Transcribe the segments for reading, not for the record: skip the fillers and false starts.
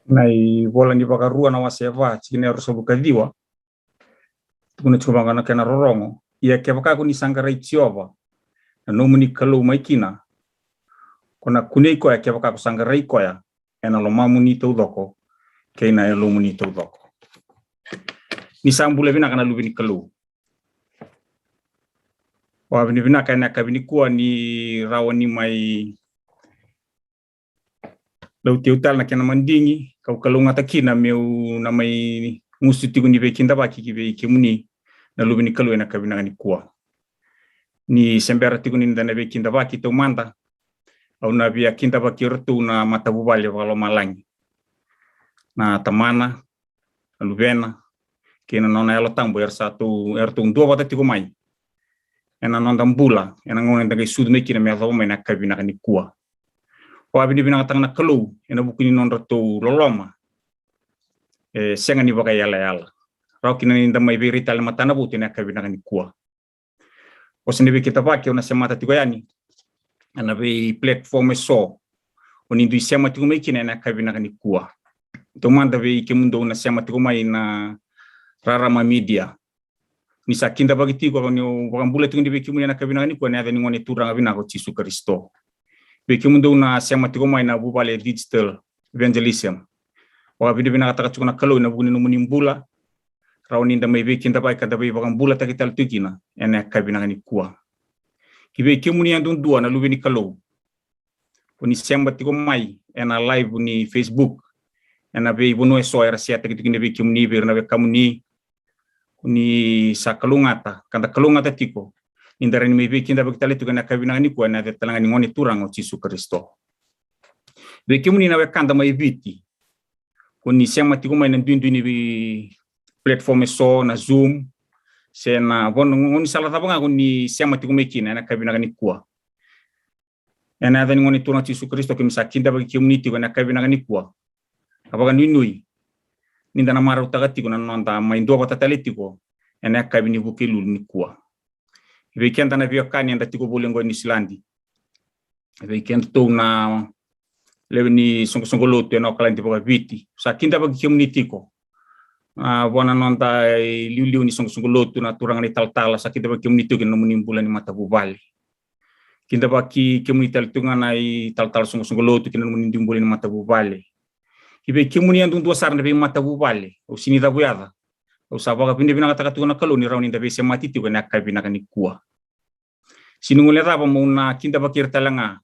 Nai bola ni bakarua na waseva chini ya rusobu kadiwa tukuna chubanga na kena rorongo ia kebaka kuni sangara ichiova na nomuni kalu maikina kona kunei ko ya kebaka kusangara ikoya ena lo mamuni tudoko keina ya lumuni tudoko ni sambule vina kana lubini kalu wa vina kana kabini kuwa ni rawani mai lau teutal na kena mandingi kau kalunga takina meu na mai musuti kuni be kinda baki kibe kimuni na lubini kalu na kabina ni kuwa ni sembera tikuni ndana be kinda baki to manda au na bia kinda baki rtu na matabu bale walo malangi na tamana lubena kena nona elo tambo er1 2 bata tiko mai ena nonda mbula ena ngone ndage sud me kina me avo mai na kabina ni kuwa wa bini bina tang na kalu ena bukuni non rato loloma senga ni baka yala rau kina ni ndamai berita le matana buti na kabina ni kuwa o sene be kita baki ona semata tiko yani ana be platform so oni ndu sema tiko mai kina na kabina ni kuwa to manda be ke mundo na sema tiko mai na rarama media ni sakinda bagi tiko ni wakambula tiko ndi be kimuni na kabina ni kuwa na ni ngone turanga bina ko Yesu Kristo be mundo na sema tiko mai na bubale digital evangelism wa bini bina kata chukuna kalu na buguni no munimbula rauni nda mai be kinda bai kada be wakambula takital tukina ena kabina ni kuwa kibe kimuni andun dua na lubini kalu kuni sema tiko mai ena live ni Facebook ena be bono so era sia takitine be kimuni be na be kamuni kuni sakalungata kanda kalungata tiko indara ni mebe kinda bakitale tukana kabina ni kuwa na talanga ni ngoni turango Yesu Kristo be kimuni na we kanda mai biti kuni sema tiko mai na ndundu ni be platform so na Zoom sena bon ngoni sala tabanga kuni sema tiko mai kina na kabina ni kuwa ena da ni ngoni turango Yesu Kristo kimisa kinda bagi kimuni tiko na kabina ni kuwa abaga nui ninda na mara utagati kuna nonda mai ndo batatale tiko ena kabini bukilu ni kuwa weekend na viokani anda tiko bolengo ni Islandi weekend to na levni songo loto na kala ndipo viti sa kinda bagi community ko bona nonda liu ni songo loto na turanga ni tal sa kinda bagi community ko no munimbula ni mata bubali kinda bagi community tunga na tal songo loto kina no munimbula ni mata bubali ibe kimuni andun dua sarna be mata bubali o sini da buada o sabaga pinde bina kata tuna kaloni rauni da be semati ti kana kabina kani kuwa sinungule raba muna kinda bakir talanga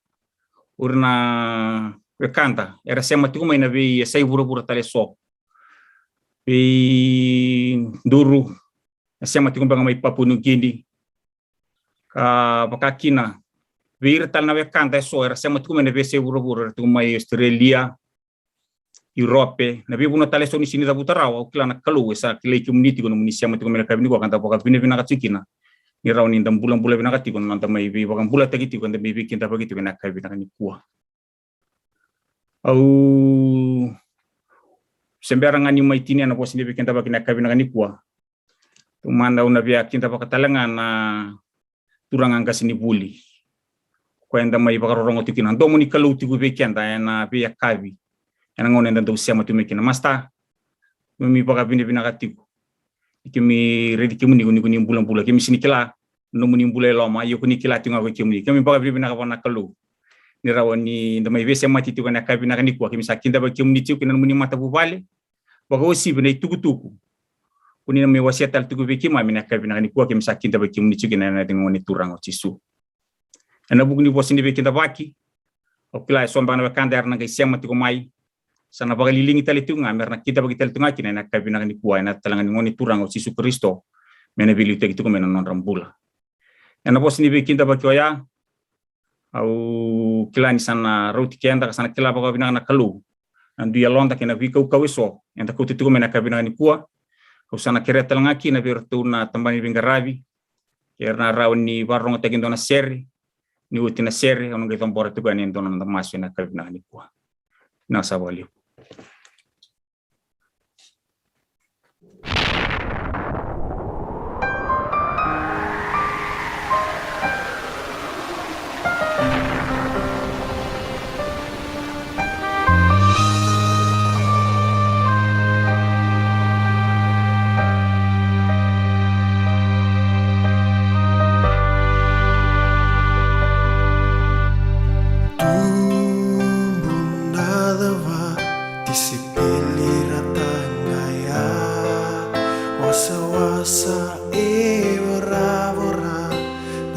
urna wekanta era semati kuma ina be sai buru tale so be duru semati kuma mai papunu gindi ka bakakina be talna wekanta so era semati kuma ina be sai buru tu mai Australia Europe na bi buno tale so ni sini da butarawa o klana kalu sa kile community ko ni siama tiko mena kabini ko kanta boka bine bina katikina ni rawni ndam bulan bina katiko nanta mai bi boka bula tagiti ko ndam bi kinta bagiti bina kabina ni kuwa au sembera ngani mai tini na posini bi kinta bagina kabina ni kuwa tumanda una bi kinta baka talanga na turanga ngasini buli ko enda mai baka rorongo tikina ndomo ni kalu tiku be kenda na bi akabi ena ngone ndanda usia matumekina masta mimi baka bine bina katiko ikimi redi kimuni kuni bulan kimi sini kila no muni bulai loma yo kuni kila tinga ko kimuni kimi baka bine bina kapana kalu ni rawani ndamai vese mati tiko na kabina kani kwa kimi sakinda ba kimuni tiko kina muni mata bubale baka osi bina tukutuku kuni na me wasia tal tuku be kima mina kabina kani kwa kimi sakinda ba kimuni tiko na ngone turango Yesu ena bugni bosini be kinda baki o kila somba na kanda erna ga siama tiko mai sana baka lilingi tali tunga merna kita bagi tali tunga kina na kabina ni kuwa na talanga ngoni turang o Yesu Kristo mena bilu tegi tuko mena non rambula ena bos ni be kinda baki oya au kila ni sana roti kenda sana kila baka bina na kalu andu ya londa kina vika ukawiso enda ko tuko mena kabina ni kuwa au sana kere talanga kina bertu na tambani bingaravi kerna rawni barong tegi ndona seri ni utina seri ono ge tombora tuko ni ndona na masu na kabina ni kuwa na sabali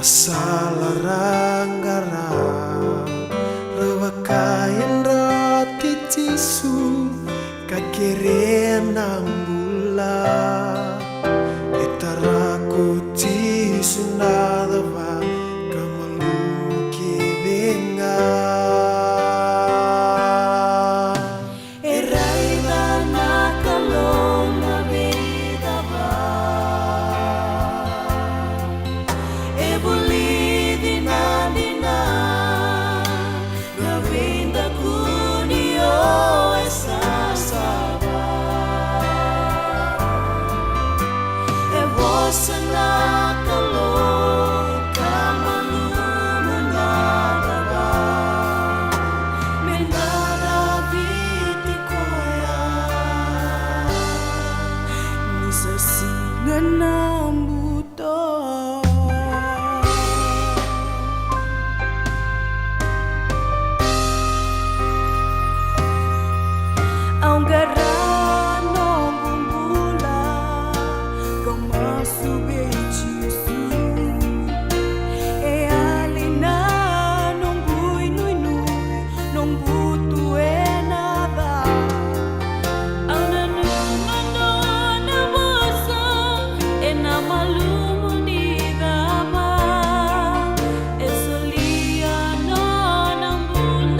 Salarangara Rawakayan rati tisu Kakirean ng bula Itaraku tisu nadava Kamaluki venga Eraida na kalona vida ba Ebuli dina na vinda kunio esa saba E vossa na kalona kamalumana ba Menara viti koya Nisa singa nambuto Ang garano bumbula Kamasubi Jesu E alina nung buy nuy Nung buto e nada Ang nanumano na bosa E na malumunida ba E soliano ng bulan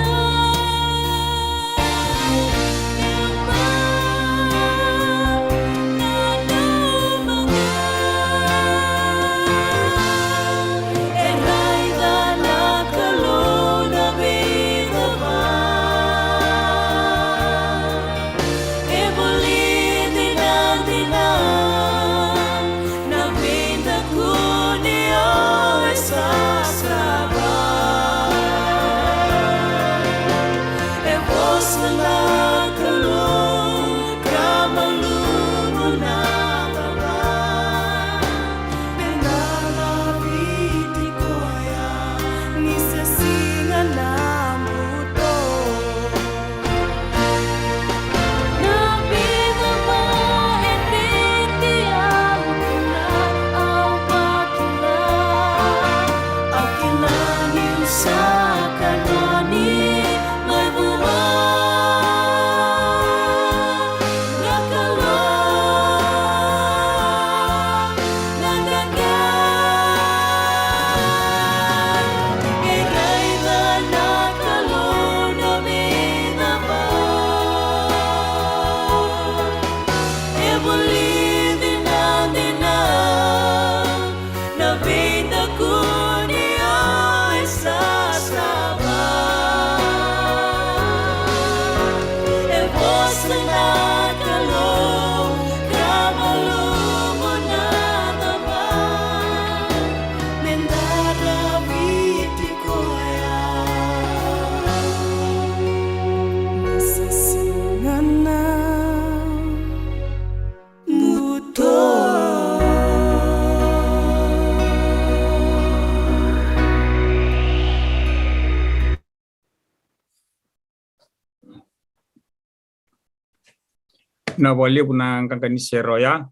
na wale kuna kankani seroya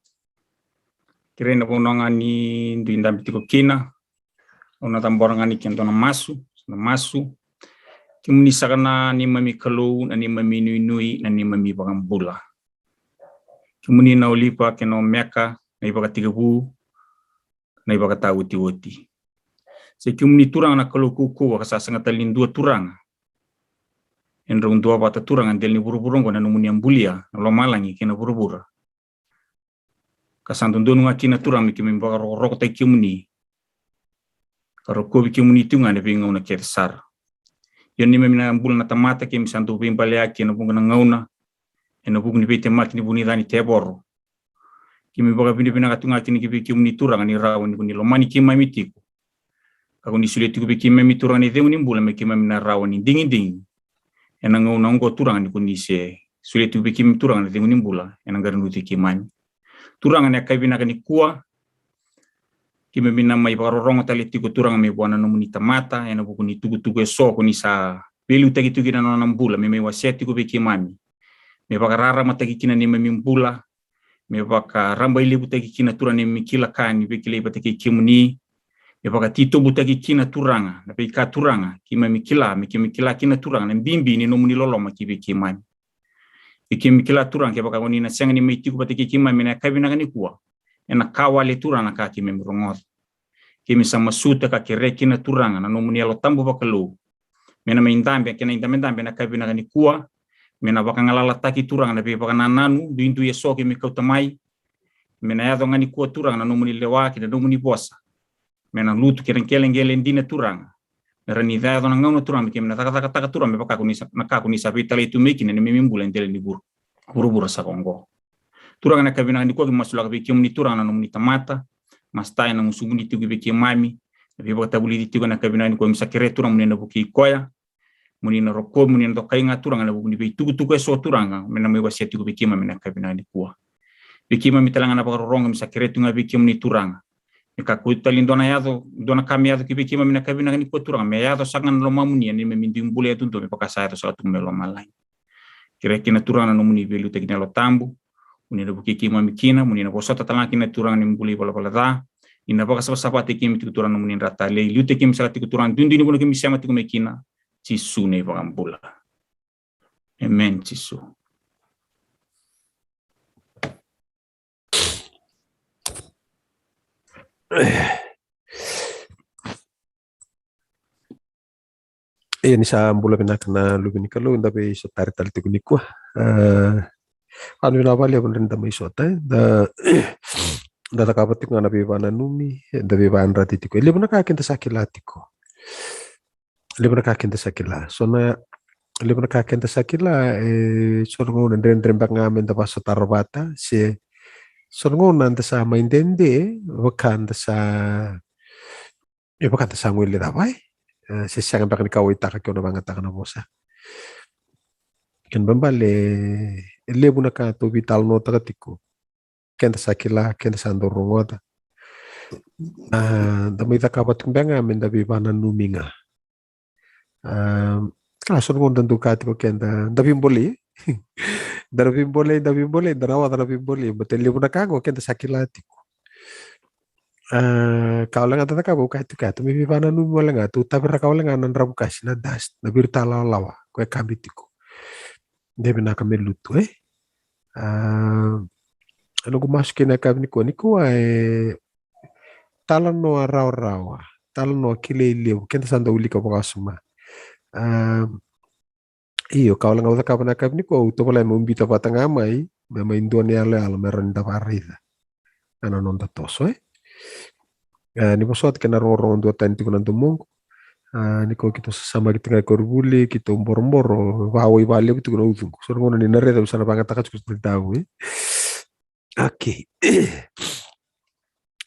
kirena bonangani nduinda bitiko kina ona tamborangani kento na masu kimuni sakana ni mami kalau na ni mami nui na ni mami bagambula kimuni na olipa keno meka na ibaga tigabu na ibaga tawuti se kimuni turang na kalau kuku wakasasanga talin dua turang Enro dua bata turang antel ni buru-burung kona numuni ambulia lo malangi kena buru-bura kasantun donu ngakina turang miki membaga rok tai kimuni karo ko kimuni tunga ne binga una kersar yoni memina ambul na tamata kim santu bimbale aki na bunga ngauna eno bugu ni bete makini buni dani tebor kimi baga bini bina katunga kini kibi kimuni turang ni rawan ni lo mani kima mitiku kako ni suleti ku biki memi turang ni demuni mbula me kima mina rawan ni dingin enang ngo turang ni kondisi sulit tu bikin turang ni tengu nimbula enang garan uti kimani turang ni akai bina kani kuah kime bina mai parorong tali tiku turang me buana nomuni tamata enang buku ni tugu so kuni sa belu tagi tugi na nonam bula me waseti ku bikin mani me bakarara mata kina ni me mbula me baka ramba ile buta kina turang ni mikila kani bikile bata kimuni e baka tito butaki kina turanga na pe ka turanga ki mikila kina turanga na bimbi ni no muni loloma ki be ki mai e ki mikila turanga ke baka woni na senga ni miti ku batiki ki mai na kabina ni kuwa ena kawale turanga ka ki memrongot ki mi sama suta ka ke rekina turanga na no muni lo tambu baka lo mena maindambe kena indambe na kabina ni kuwa mena baka ngalala taki turanga na pe baka nananu duindu ye soke mi kautamai mena ya ngani kuwa turanga na no muni lewa ki na no muni bosa mena lutu keleng dina turanga mera ni da dona ngau turanga ke mena taka turanga baka ku ni sabi tale tu meki ne memimbula ndele ni buru sa kongo turanga na kabina ni ko masula ka beki muni turanga na muni tamata mastai na musumuni tu beki mami be baka tabuli ti na kabina ni ko misakere turanga muni na buki koya muni na roko muni na kainga turanga na buki be tuku so turanga mena me wasi tu beki mami na kabina ni kuwa beki mami talanga na baka ronga misakere tu beki muni turanga ka kuitali dona kami yado kibiki mami na kabina ni ko turanga me yado sangan lo mamuni ni me mindimbule tunto me pakasa yado sa tumelo malai kire kina turanga no muni velu te kina lo tambu muni na buki ki mami kina muni na bosota tala kina turanga ni mbuli bala da ina baka sapa te kimi tu turanga no muni rata le lu te kimi sa ti turanga dundi ni bono kimi sama ti kumekina ci sune bambula amen ci su Ni sa mbula pinakana lubini kalau ndabe iso tari tiku nikwa anu na bali abon renda mai sota da da kapati ngana be bana numi da be ban rati tiku le bona ka kenta sakila tiko le bona ka kenta sakila sona le bona ka kenta sakila sorgo ndren bak ngamen da paso tarbata se sorgo nanda sa maindende wakanda sa wakanda sa ngwele da bai sesiangan bakal kau itaka kau na bangata kana bosa ken bambale lebu na ka to vital no takatiku kenta sakila kenta sandorongota da mai takabat kumbenga menda bibana numinga kaso ngon dandu kati ko kenta da bimboli da bimboli da rawa da bimboli betel lebu na ka ko kenta sakila tiku kau lenga tata kau kai tu katu mi bana nu lenga tu tapi kau lenga nan rabu kasi na das na birta lawa ko kabitiku debe na kamelu tu ano ko masukin na kabni ko niko talan no rawa talan no kile kenta sanda uli ka suma iyo kau lenga tata kau na kabni ko to pala mumbita patanga mai mema indonia le al merenda parida ano non da toso ni posot kena rorong dua tanti kunan tumung ni ko kita sama kita ngai korbuli kita umbor wawi bali itu kuno utung sorong ni nare tapi sana banget takat cukup tahu oke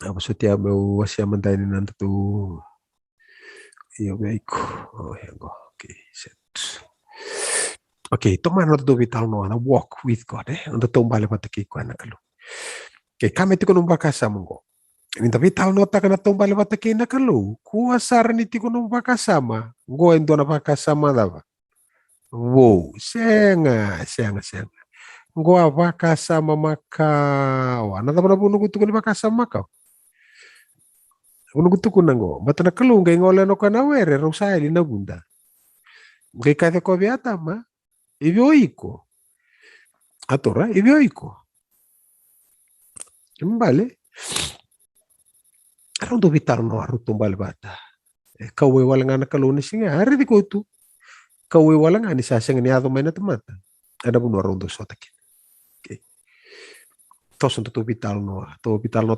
apa setia mau wasia mentai ni nanti tu iyo baik oke set oke teman waktu tu vital no ana walk with God untuk tumbali pataki ko ana kalu oke kami tu kuno bakasa monggo Minta vital nota kana tumbali batake na kalu kuasar ni tiko no pakasama go endo na pakasama dava wow senga go pakasama makawa na tabana bunu gutu ni pakasama ka bunu gutu kunango batana kalu ngai ngole no kana were rosaili na gunda ngai kate ko viata ma ibioiko atora ibioiko mbale Arondo vitar no aruto balbata. Kawe walanga na kalone singa ari di kotu. Kawe walanga ni saseng ni ado maina temata. Ada buno arondo sotakin. Okay. Tos untuk vital no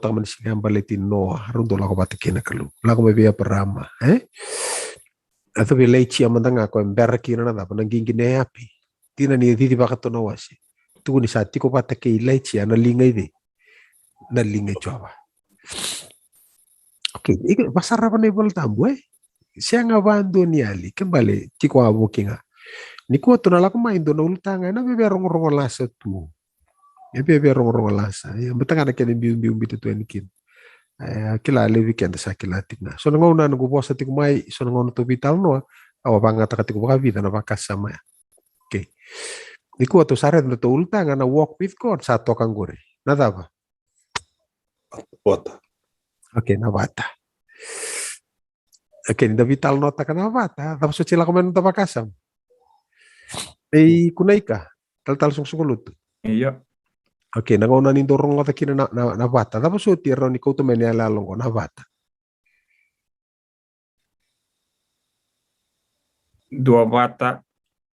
taman singa baletin no arondo lago batakina kalu. Lago me via perama, Atau be lechi amandanga ko emberki na nada pananging gine api. Tina ni didi bakato na wasi. Tu ni sa tiko batake lechi ana lingay di. Na lingay jawa. Oke, pasar apa nih boleh tambu Saya ngabando ni ali kembali tiko abokinga. Niku tu nalak main do nul tanga na bebe rong lasa tu. Ya bebe rong lasa. Ya betang ada kene bium bitu tu enikin. Kila le weekend sa kila tigna. So ngona nugo bosa tiku mai so ngona tu vital no. Awa banga takatiku baka vida na bakasama. Oke. Niku tu saret no tu ultanga na walk with God satu kanggore. Nada ba? Bota. Oke, nabata. Oke, ninda vital nota kana vata, tapos sila komen nota pakasam. Kunaika, tal sunguluto. Iya. Oke, nangona nindorong nota kina na vata, tapos tiro ni kau tumene ala longo na vata. Dua vata,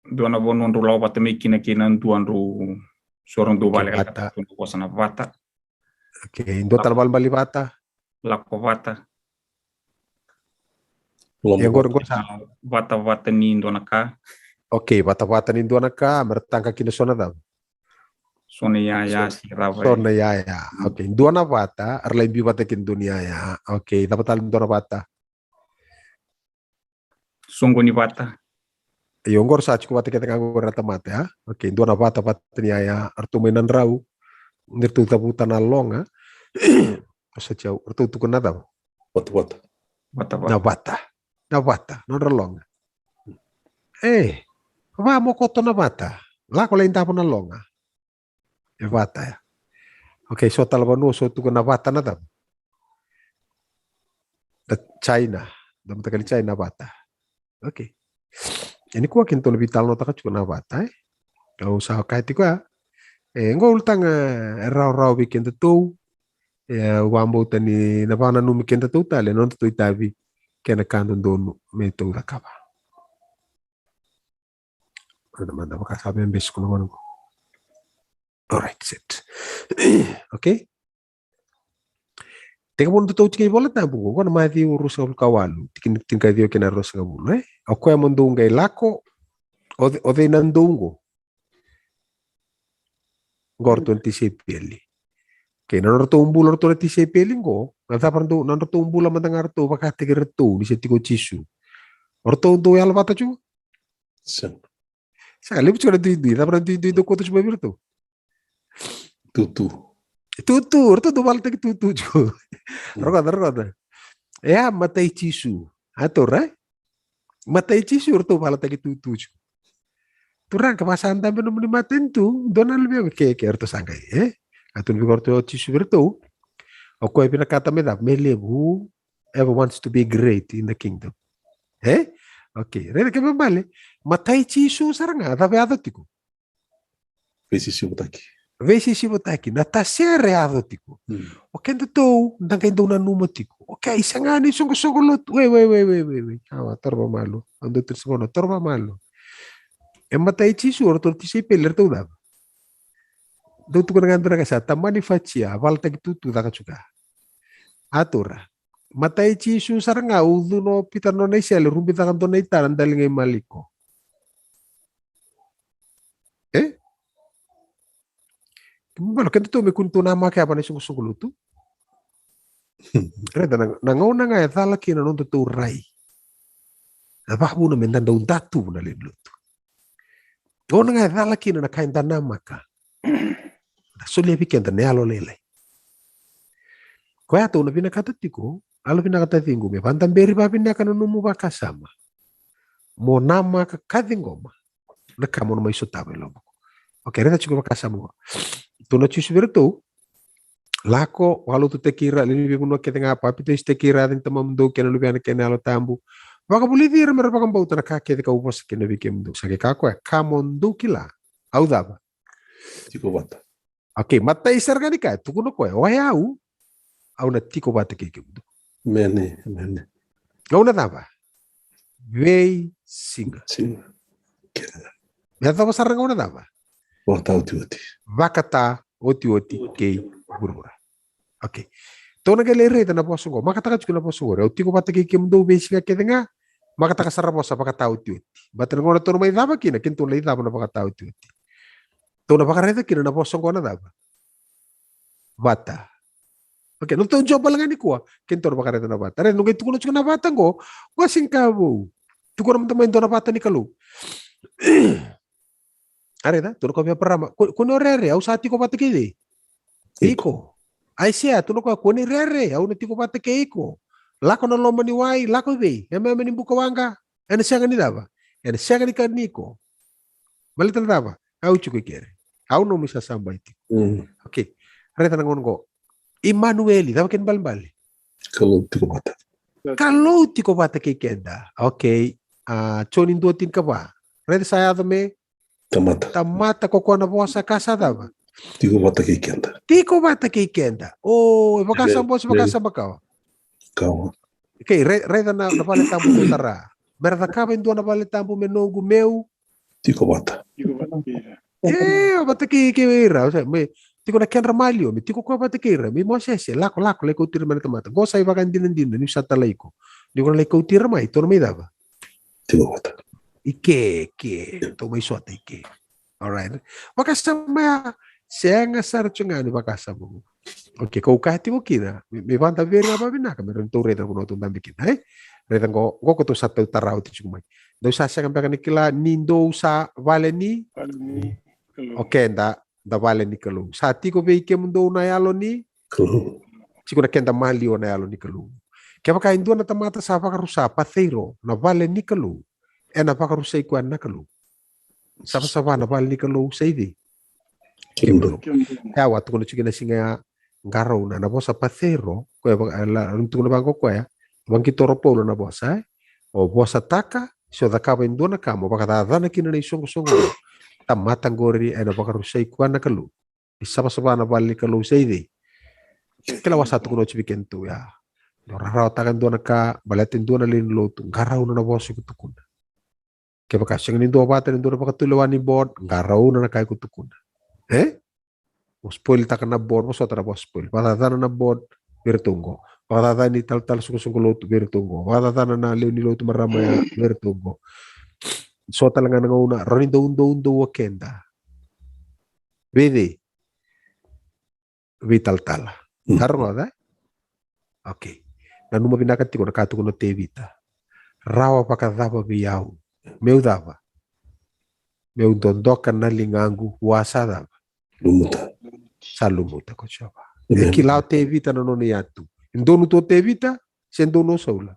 dua na bonon ru lau vata mikina kinan tuan ru sorong dua balik vata. kata tundu kuasana vata. Oke, indo tanabal bali vata. Lako vata. Yang goreng sa. Vata ni indo naka. Oke, vata nindo naka mertangka kina sona dam. Sona ya si rabai. Sona ya. Oke, indo na vata, arlaibi vata kin dunia ya. Oke, dapat tal indo na vata. Sungguh ni vata. Yonggor sa chiku vata kita ngagor rata mate ya. Oke, indo na vata ni ya artumenan rau. Ngertu tabutan alonga. Sa jauh artu tu kena dam. Vata. Na vata, no longa. Va mo koto na vata. La ko lain tapo na longa. Vata ya. Oke, so talabanu so tu kena vata na dam. China, dam takali China vata. Oke. Ini kuah kinto lebih tal nota kacu na vata Kau usaha kaiti kuah. Ngol tang rau bikin tu. Ya wambo tani na bana numi kenta tu tale non tu itavi kena kando donu me tu rakaba. Ada mana baka sabe mbes kuno manu. Alright, set. Okay. Teka pun tu tiki bola tabu ko na mati urus ngabul kawalu. Tikin kadio kena ros ngabul Ako ya mondunga lako o de nandungo. Gorto antisipeli. Kaya nanartumbula rito na tisepeling ko. Nanartumbula matang arto bakati kirito di seti ko chisu. Orto do yala bata chu. Sa libu chukara dui. Tapos dui do koto chuba birto. Tutu. Orto do balta ki tutu chu. Roda. Ya matai chisu. Atora. Matai chisu orto balta ki tutu chu. Turang kepasan tampe nomor 5 tentu. Donan lebih ke orto sangkai. Atun bigorto chisu virtu. Ako ay pinakata me that who ever wants to be great in the kingdom. Okay. Rene ke mabale. Matai chisu saranga tabe adotiko. Vesi sibotaki. Natasere adotiko. Okay to ndang do na numotiko. Okay isangani sungguh-sungguh we. Torba malo. Ando tersemono torba malo. Matai chisu orto tisi peler tu dab. Tutu kena ngantara kasa tamani facia valta tutu taka juga. Atura. Matai chisu saranga udu no pita no nei sel rumbi taka dona itaran dalingai maliko. Mbalo kento to me kuntu nama ke apa nei sungguh lutu. Reda nangau nanga ya thala kina non tu rai. Apa buna mendan daun tatu na lutu. Oh nanga ya thala kina na kain tanama ka. Sulia bikin alo lele. Kaya tu na pinakatatiku, alo pinakatatinku me pantan beri pa pinaka numu bakasama. Mo nama ka kadingoma. Nakamo na may sutabe lobo. Okay, reta chuko bakasama. Tu na chisu virtu. Lako walau tu tekira lini biguno ketenga apa pito istekira din tamamdo kena lubiana kena alo tambu. Baka bulidira mera baka bauta na kake ka upos kena bikemdo. Sake kako kamondu kila. Au daba. Tiko vata. Okay, mata isar gani ka tu kuno ko au na tiko bata ke kemdo. Mene. Au na daba. Vei singa. Ya tava saranga na daba. Vata oti. Vakata oti ke burbura. Okay. To na gele reta na poso ko. Makata ka na poso ko. Tiko bata ke kemdo vei singa ke nga. Makata ka sarra posa pakata oti. Bata ngona to may daba kina kinto lay daba na pakata oti. To na pakareta kina na poso ko na daba. Bata. Okay, nung taon job lang ni ko, kinto na pakareta na bata. Ren, nung ito ko na bata ko, wasing kabo. Ito ko naman tamayin na bata ni Kalu. Areta, tuno ko may parama. Kuno rere, au sa ati ko bata kidi. Iko. Ay siya, tuno ko, kuno rere, au nati ko bata kay iko. Lako na loma ni wai, lako be. Yama ni bukawanga. Ano siya ni daba? Ano siya ni kaniko. Malitan daba? Au chuko kere. Au no misa samba iti. Okay. Reta nangon ko. Immanueli, daba ken balbali. Kalau tiko vata. Kalau tiko bata kay kenda. Okay. Chonin duatin ka ba? Ready saya me Tamata. tamata ko na bosa kasada ba? Tiko bata kay kenda. Tiko bata kay kenda. Oh, bakasa boss bakasa bakaw. Kawa. Okay, reda na vale tampo do tara. Merda ka ben do na vale tampo menongo meu. Tiko bata. Bata kay ira, me tiko na ken ramalio, me tiko ko bata kay ira, me mo sese lako le ko tira man tamata. Go sai vagan din ni sa talaiko. Di ko le ko tira mai, to me dava. Tiko bata. Ike, to may suat ike. Alright. Bakasa ma senga sar chungani bakasa mo. Okay, kau kahti mo kina. Me vanta veri apa binaka, me rento reda ko no tundam bikin. Hai. Reda ko to satu tarau ti chumai. Do sa sa kampa nikila nindo sa vale ni. Okay, da vale ni kalu. Sa ti ko be ke mundo na yalo ni. Kalu. Chico na kenda mali o na yalo ni kalu. Kaya baka indo na tamata sa pakarusa patheiro na vale ni kalu. Na pakarusa ikuan na kalu. Sama na vale ni kalu sa idi. Kalu. Kaya watu ko na chika na singa ngaraw na bosa pathero ko la untung na bangko ko ya bangki toropolo na bosa o bosa taka so da kaba indona kamo baka da na kina na isong tamatang gori na baka rusay ko na kalu isaba na bali kalu say di kila wasatu ko no chibiken tu ya raraw takan dona ka balatin dona lin lotu ngaraw na bosa ko tukun kaya baka siyang nindo bata nindo na baka tulawan ni board ngaraw na kay ko tukun spoil ta na board mo so tara spoil patata na board bertunggo patata ni tal suku lotu bertunggo patata na lew ni lotu maramaya bertunggo so talaga nga una rin do wakenda bede vital tala harno da okay na numa binakati ko nakatu ko no tevita rawa pakadaba biyaw meu dava meu dondokan na lingangu wasada Lumuta. Salumuta ko siya ba. Kilaw te evita na nono yatu. Indono to te evita, sendono saula.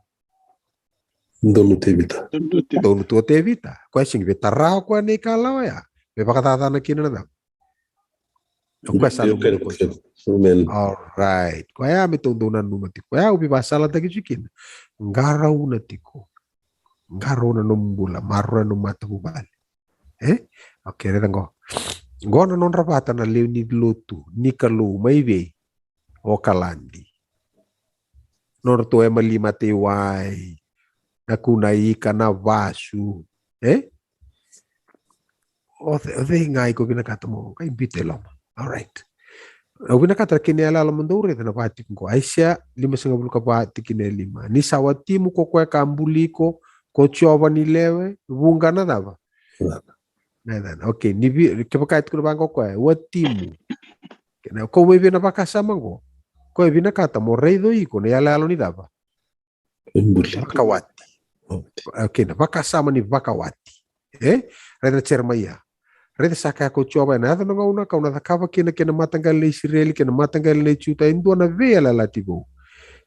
Ndonu tebita. Indono to te evita. Kwa sing vetarao kwa ne kalaw ya. Be pakatata na kina na. Kwa salumuta ko siya. Alright. Kwa ya mitundunan numati. Kwa ya ubi basala tagi chikin. Ngaraw na tiko. Ngaraw na numbula. Marra numata bubali. Okay, retango. Gona non rapata na leu ni lotu ni kalu maive o kalandi nor to ema lima te wai na kunai kana vasu o the ngai ko bina katamo kai bitelom. All right, o bina kata kini ala lo mundure na pati ko aisha 5.5 ka pati kini 5 ni sawati mu ko kwa kambuliko ko chova ni lewe bunga na dava. Okay, ni kapakait ko na bangko ko watimu. Kena ko may bina pakasama ko. Ko bina kata mo rei do iko na yala ni dava. Bakawati. Okay, na pakasama ni bakawati. Reda cermaya. Reda saka ko choba na nga una ka una kava kina matanggal le Israeli kina matanggal le chuta indo na vela latigo.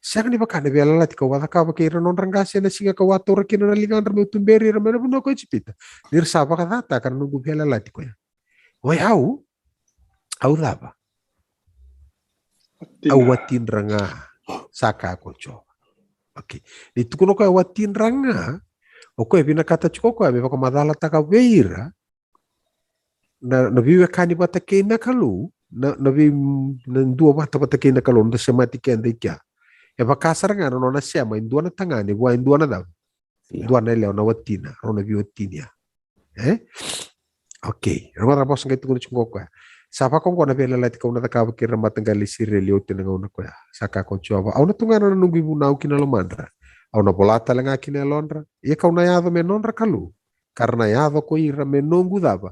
Saka ni bakana vela latiko wa kava kira non rangasi na singa ka wator kina na lingan ramo tumberi ramo na buno ko chipita. Nir sapa ka data karena nunggu vela latiko ya. Wai au dava. Au watin ranga saka ko choba. Okay. Itu kuno ka watin ranga. Oko bina kata chiko ko be baka madala taka veira. Na vive kani bata kena kalu na vi na dua bata kena kalu na semati kenda ikya. E bakasar nga no na sema indua na tangani wa indua na daw. Indua na leo na watina, ro na vi watinia. Okay. Rama rapos nga itu chiko ko. Sapa ko na vela lati ko na takaba kira matanggali Israeli o tinanga una ko ya. Saka ko choba. Au na tunga na nunggu bunau kinalomandra. Au na bolata lang akin elonra. Ia kau na yado menonra kalu. Karena yado ko ira menongu dava.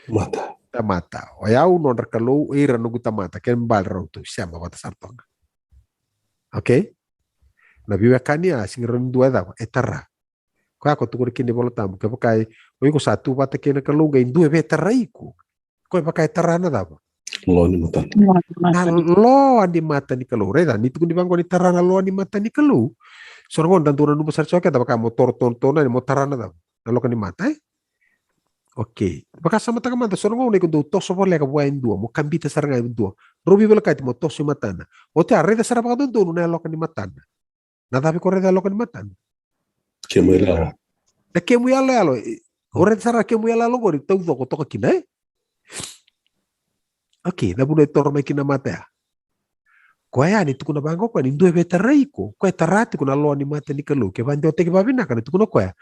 Mata. Tamata. O yau nonra kalu ira nungu tamata. Ken balra utu. Siapa bata sartonga. Okay? Na vive kania sing rendua dava. Etara. Ko ako tukur kini bolo tamu. Kaya pakai. O iko satu bata kena kalu. Ga indue betara iku. Ko pakai tarana dava. Lo ni mata. Lo andi mata ni kalu. Reda. Nitu kundi bangko ni tarana lo andi mata ni kalu. Sorangon dan turun besar coket apa kamu motor tontonan mo tarana dava. Nalo kan ni mata Okay. Baka sama taga mata sorangon ni kundo toso por lega buain dua mo kambita saranga dua. Robi bela kait mo toso matana. O te arreda sarapa ka doon na lo kan ni matana. Na tapi kore da lokan matan. Kemuela. Da kemu yala alo. Ore sara kemu yala lo gori tau doko toka kina Okay, na buna itor mai kina mata ya. Kwa ya ni tukuna bango kwa ni ndue beta reiko. Kwa tarati kuna lo ni mata ni kalu. Ke bandi ote ke babina kana tukuna kwa ya.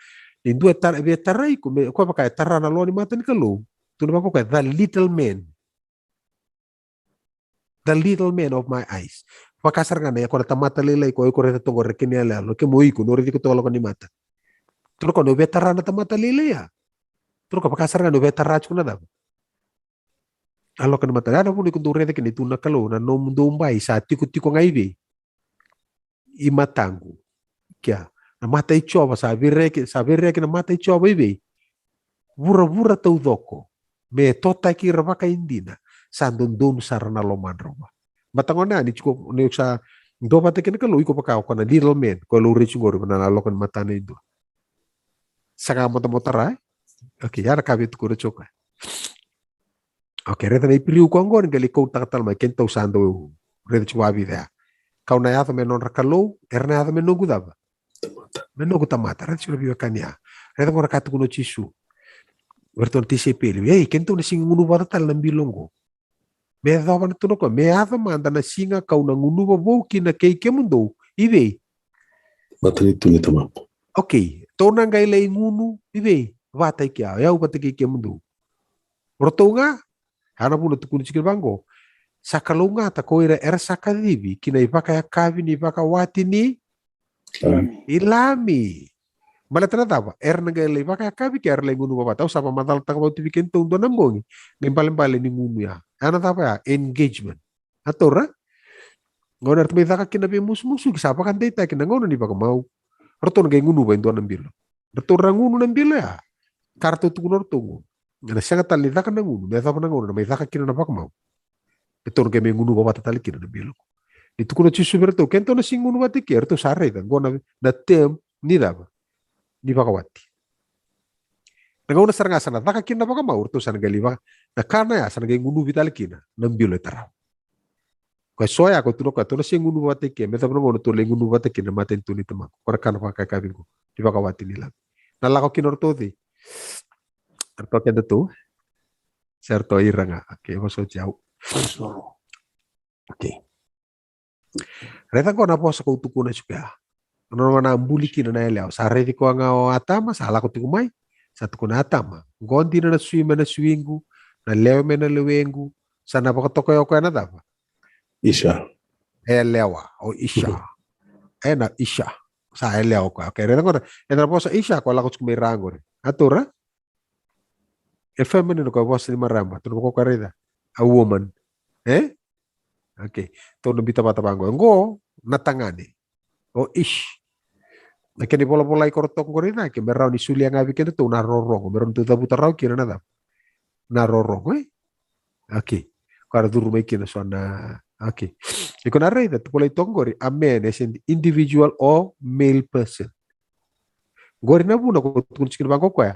Ni ndue beta reiko. Kwa baka tarana lo ni mata ni kalu. Tukuna bango kwa the little man. The little man of my eyes. Pakasar ngana ya kwa tamata lele ko ko reta tongo rekeni ala lo ke moiku no reti ko tolo ni mata. Tuno ko no beta rana tamata lele ya. Tuno ko pakasar ngana no beta rach kuna da. Alo kan mata ada pun ikut rete kini tuna kalau na nom dombai sa tiku ngaibe. I matangu. Kya. Na mata icoba sa vireke na mata icoba ibe. Vura tau doko. Me tota ki rabaka indina. Sandon sarana loman roba. Matangona ni cukup ni sa do mata kini kalau iko pakau kana little man ko lo reach ngor na alokan mata na indo. Saka motara. Okay, yara kabit ko rechoka. Okay, reta nei piliu ko ngor ngali ko takatal mai kento sando reta chuabi dia. Kau na yata menon rakalo, erna yata menon gudaba. Menon tamata, reta chuabi kania. Reta ngora katu kuno chisu. Berton tise pili. Ei, kento na singa ngunu bata tal nambilongo. Me dava na tuno ko, me yata manda na singa kau na ngunu bo kina keike mundo. Ibe. Matani tuni tamapo. Okay, tona ngai lei ngunu ibe. Vata ikia, yau bata keike mundo. Rotonga Hana puna tukuni chikil bango. Sakalunga ta koira era sakadibi. Kina ipaka ya kavi ni ipaka wati ni ilami. Mala tapa. Era nagala ipaka ya kavi ki era ngunu baba. Tau sapa madal taka bau tibi kento undo nambongi. Nimbale ni ngunu ya. Hana tapa ya engagement. Atora. Ngona artumi taka kina bi musu-musu. Kisapa kan data kina ngona ni baka mau. Roto nagay ngunu ba indo nambilo. Roto ngunu nambilo ya. Kartu tukunor tungo. Na siya tali daka na ngunu, may daka na ngunu, may daka kina na bakmaw. Ito nga may ngunu ba batatali kina na bilog. Ito ko na chisuber to, kento na sing ngunu bati kaya, ito saray da, gona na tem, ni daba, ni bakawati. Nagaw na sarang asa na, daka kina na bakamaw, ito sa nagaliwa, na kana ya, sa nagay ngunu bitali kina, nang bilo itaraw. Kaya soya ko, ito na sing ngunu bati kaya, may daba na ngunu, tulay ngunu bati kina, matin ito ni tamang, kora kana pa kakabing ko, di bakawati nila. Nalakaw kinortodi. Certo que tu, certo iranga, okay, maso jauh. Okay. Reta ko na po sa kutuko na juga. Ano na ambuli kina na ilaw. Sa reti ko nga o atama, sa ala ko tikumay, sa tuko na atama. Gondi na swingu, na lewme na lewengu, sa napakatokoy ko na daba. Isha. Lewa o isha. Na isha. Sa lewa ko. Okay, reta ko na. Ito po sa isha ko, ala ko kumirango. Atura? A feminine ko boss ni maramba tuno ko karida a woman okay to no bita bata bango ngo natangani o ish nakeni bola ko to ko rida ke merau ni sulia ngabi ke to na rorong meron to tabuta raw kira na na rorong okay para duru mai kina so na okay iko na rida to polai tongori a man is an individual or male person gori na buna ko tukun chikin bango ko ya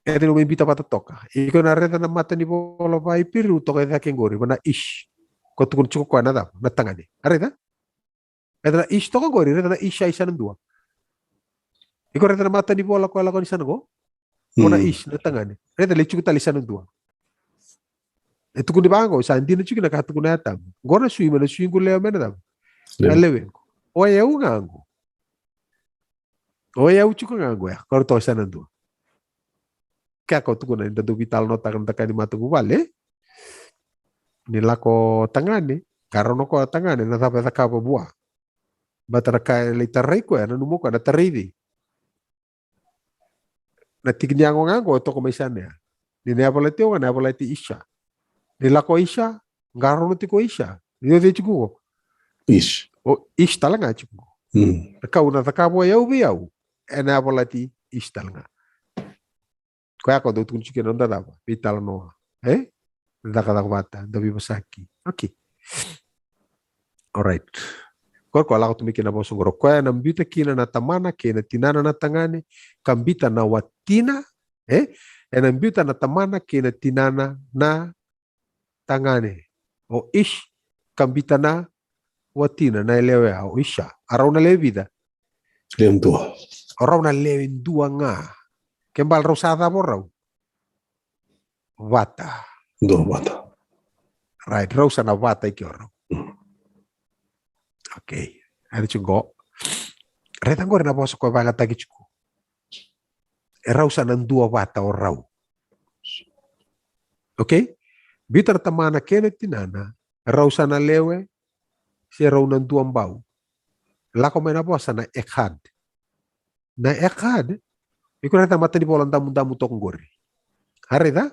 Ede lo invita para toka. Iko na reta na mata ni bola vai piru toka da kengori bana ish. Ko tukun chuko kwa nada na tangani. Areta? Ede na ish toka gori reta na isha isa nandua. Iko reta na mata ni bola ko ala ko ni sanago. Ko na ish na tangani. Reta le chuko tali isa nandua. E tukun di bango sa ndi na chuko na ka tukun na tam. Gona sui mana sui ko leo mena dam. Alewe. O ya u ngango. O ya u chuko ngango ya. Ko to isa nandua. Kaya kau tu kuna inda vital no takan takani matu vale nila ko tangani karono ko tangani na tapa takapa bua batara kai le tarai ko na numo ko na taridi na tignya ngango to ko maisane ni ne apalati o na apalati isha nila ko isha garono ti ko isha yo de chuko Ish. o ish talanga chuko kau na takapa yau biau na apalati ish talanga Kaya ako do tukun chicken onda dava vital no daka bata dabi basaki okay alright ko ala ko tumiki na boso ngoro ko na mbita kina na tamana kina tinana na tangane kambita na watina na mbita na tamana kina tinana na tangane o ish kambita na watina na elewe au isha. Arau na levida. Liam tua. Arau na lewe dua nga. Kembal rau sada morau. Vata. Dua bata. Right, rau sana vata iki orau. Okay. Ada cunggo. Reta ngore na bosa ko banga tagi cuku. Rau sana dua vata orau. Okay? Bitar tamana kene tinana. Rau sana lewe. Si rau nan dua mbau. Lako mena bosa na ekhad. Na ekhad. Iku reta mata di bola tamu-tamu tok ngori. Harita?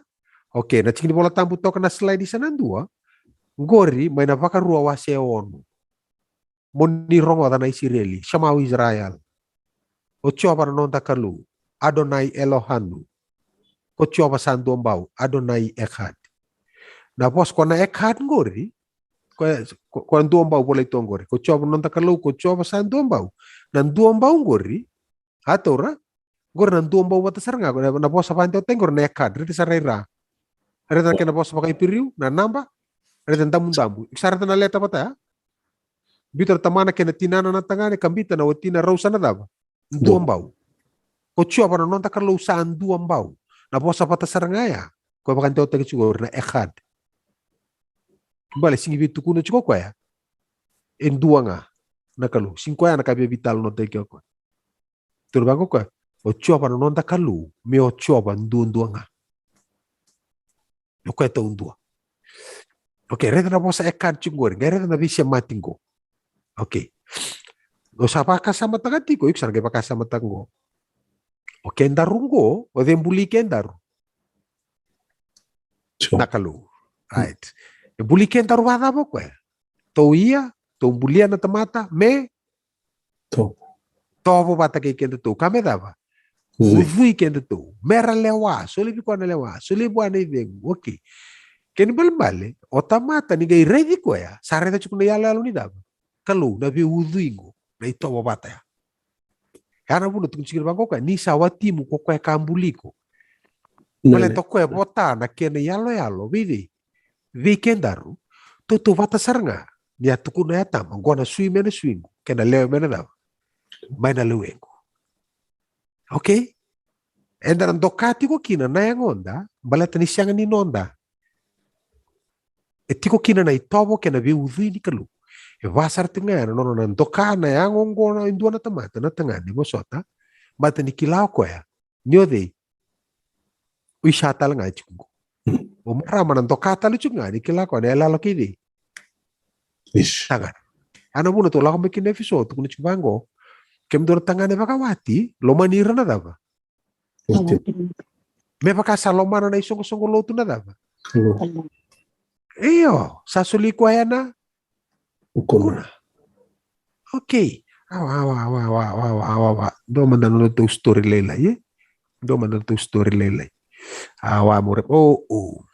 Oke, na cing di bola tamu tok na slide di sana dua. Ngori main apa kan ruwa wase onu. Moni rongo na Israeli, sama Israel. Ocho para non takalu. Adonai Elohanu. Ocho apa sandu mbau. Adonai Echad. Na bos kona Echad ngori. Kona dua mbau boleh itu ngori. Ocho apa non takalu. Ocho apa sandu mbau. Nan dua mbau ngori. Atora. Ngori nan dua mbau bata saranga. Na bos apa ante oteng ngori na Echad. Rita sarera. Rita kena bos pakai piriu. Na namba. Rita tamu-tamu. Sarata na leta bata ya. Bitar tamana kena tinana na tangane kambita na watina rausa na daba. Dua mbau. Ocho apa non takalu saan dua mbau. Na bos apa tasarangaya. Kau pakai ante oteng ngori na Echad. Kembali singi bitu kuno cukup kau ya. En dua nga. Nakalu. Singko ya nakabia vital no teki ako. Turbango kau. Ocho apa non takalu. Me ocho apa dua nga. Yo kau itu dua. Oke, reta na bosa Echad cungori. Reta na bisa matinggo. Oke. Osa pakasama tagatiko. Iksar kaya pakasama tango. Oke, endarungo. O dembuli kendaru. Nakalu. Right. Buli kendaru wada mo kwe. To iya. To bulia na tamata. Me. To. To bata kay kenda to. Kame dava. Uvui kenda to. Mera lewa. Solibi kwa na lewa. Solibi kwa na ivengu. Okay. Keni balbale. O tamata ni gay ready ko ya. Sareta chukuna yala alo ni dava. Kalu. Nabi uvuingo. Na ito bata ya. Kana puno tukunsikir bangko ka. Ni sawatimu ko kwe kambuliko. Male to kwe bota na kena yalo. Vidi. Vikendaru. Tutu vata saranga. Ni atukuna ya tama. Ngona sui mena swingu. Kena lewe mena dava. Maina lewengu. Okay? Enda ndokati ko kina na yang onda. Balata ni siyang ni nonda. Etiko kina na itobo kena vi udhi ni kalu. E vasar tinga na nono na ndoka na yang ongona indua na tamata na tangani mosota. Bata ni kilao ko ya. Nyode. Uishata lang ay chungo. O marama na ndoka talo chunga ni kilao ko na elalo kidi. Ish. Tangan. Ano muna to lako mekin episode kung chibango. Kemdor tangane pakawati, lomanira na dava. Me pakasa lomana na isong-isong loto na dava. Iyo, sasuli ko ayana. Ukuna. Okay. Awa. Do man na to story lelay. Do man na to story lelay. Awa mo rep. Oh.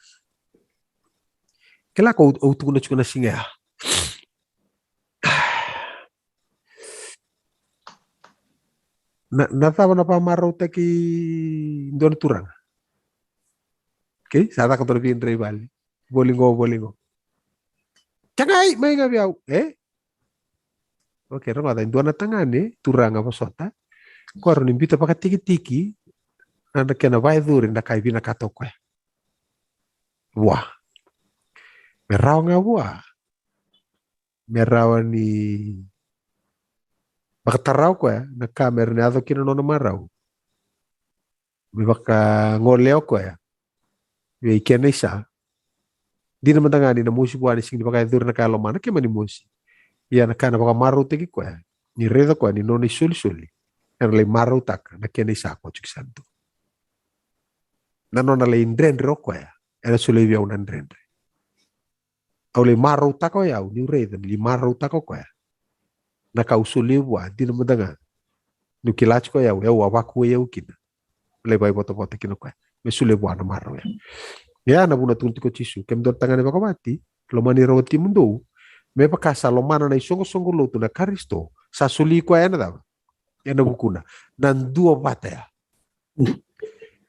Kala ko utukunan ko na singa. Nataba na pamaraw taki doon turang. Okay? Sata ka to rin rival. Bolingo. Tsangay! May nga biyaw. Okay, ronga tayo. Doon na tangan turang apa sota. Koro nimbita pa ka tiki-tiki. Na kena vai durin na kay binakatok ko. Wah. Meraw nga wah. Meraw ni makataraw ko na camera na ato kinano na maraw. May baka ngoleo ko may ikena isa. Di naman tangani na musi buwan ising di baka idur na kalomana kaya mani musi. Iya na ka na baka maraw tegi ko ni redo ko ni noni suli-suli. Yan lay maraw taka na kena isa ko chik santo. Nanon na lay indrendre ko Era suli biyaw na indrendre. Aw lay maraw taka ni redo ni maraw taka ko nakausuliwa di naman nga nukilach ko yaw wawaku yaw kina lebay boto-boto kino ko may suliwa na maraw ya na buna tunti ko chisu kem dor tangane bakawati lomani rawati mundo may pakasa lomana na isongo-songo loto na karisto sa suli ko na daw yan na bukuna nan dua bata ya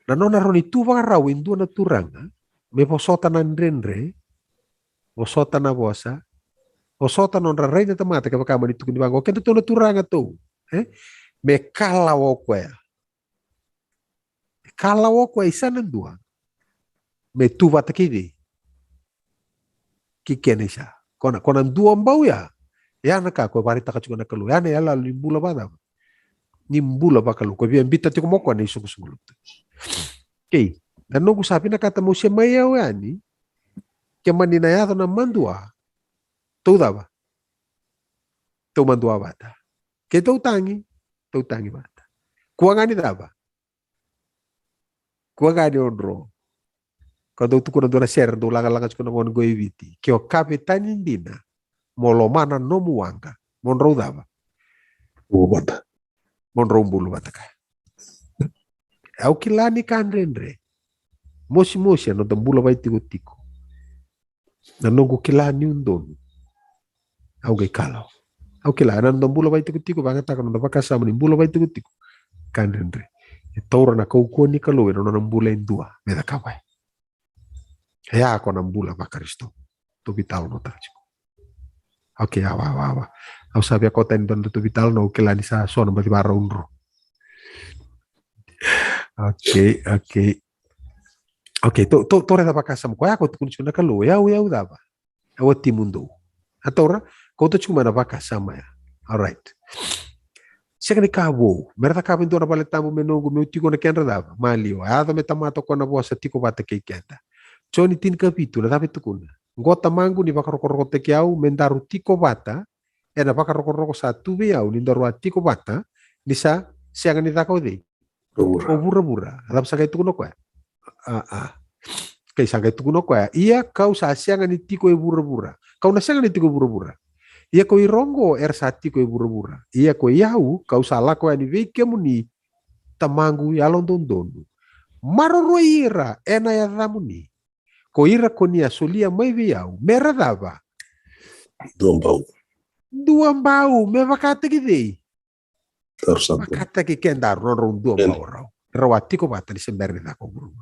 nanona roni tuwang rawin dua na turanga may posota na nrenre posota na bosa O sota non rarei na tamata ka kama ni tukun di bango. Kento tona turanga to. Me kala wo kwea. Kala wo kwea isana dua. Me tu vata kidi. Kikene siya. Kona dua mbau ya. Ya naka ko bari taka chuka nakalu. Ya ne yala limbula bada. Nimbula bakalu. Ko biya mbita tiko moko ni suku. Okay. Dan nunggu sabi na kata mo siya mayaw yani. Kaya maninayado na mandua. Tuda ba? Tu mandua bata. Kaya tau tangi bata. Kuwa nga ni daba. Kuwa nga ni onro. Kado tu kuna dona share do langa kuna ngon go eviti. Kyo kapitani ndina molomana no muanga. Monro daba. Ubata. Monro mbulu bata ka. Au kilani kanrenre. Mosi no tambula vai tiko. Na nongo kilani undonu. Au gai kalau. Au kilani na tambula vai tiko bangata kana na bakasa mani mbula vai tiko. Kanrenre. Taura na kau ni kalau no nambula indua meda kawai. Ya ako nambula bakaristo. To vital no tarchiko. Okay, awa. Au sabi ako ten don to vital no kilani sa so na bati bara unro. Okay, to reda bakasam ko ako tukun chuna kalu ya daba. Awati mundo. Atora ko to chuma na bakasama ya. All right. Sekali kabo, merda kabo ndo na baletamu menongo meutiko na kenra daba. Malio, ada metamato ko na bosa tiko bata kekenda. Choni tin capítulo dapat tukuna. Gota mangu ni bakaroko teke au mendaru tiko bata. Ena bakaroko satu biau ni ndaru tiko bata. Nisa siang ni takau dei. Bura. Adap sakai tukuno kwa. Kay sakai tukuno kwa. Iya kau sa siang ni tiko bura. Kau na siang ni tiko bura. Iya ko irongo sa tiko bura. Iya ko yau kau salah ko ani veke muni tamangu yalon dondonu. Maroroira ena ya ramuni. Ko ira konia solia mai viau mera dava. Dua mbau me vakata gidei. Vakata ki kendar non dua mbau rau. Rawati ko bata di semberni da ko buru.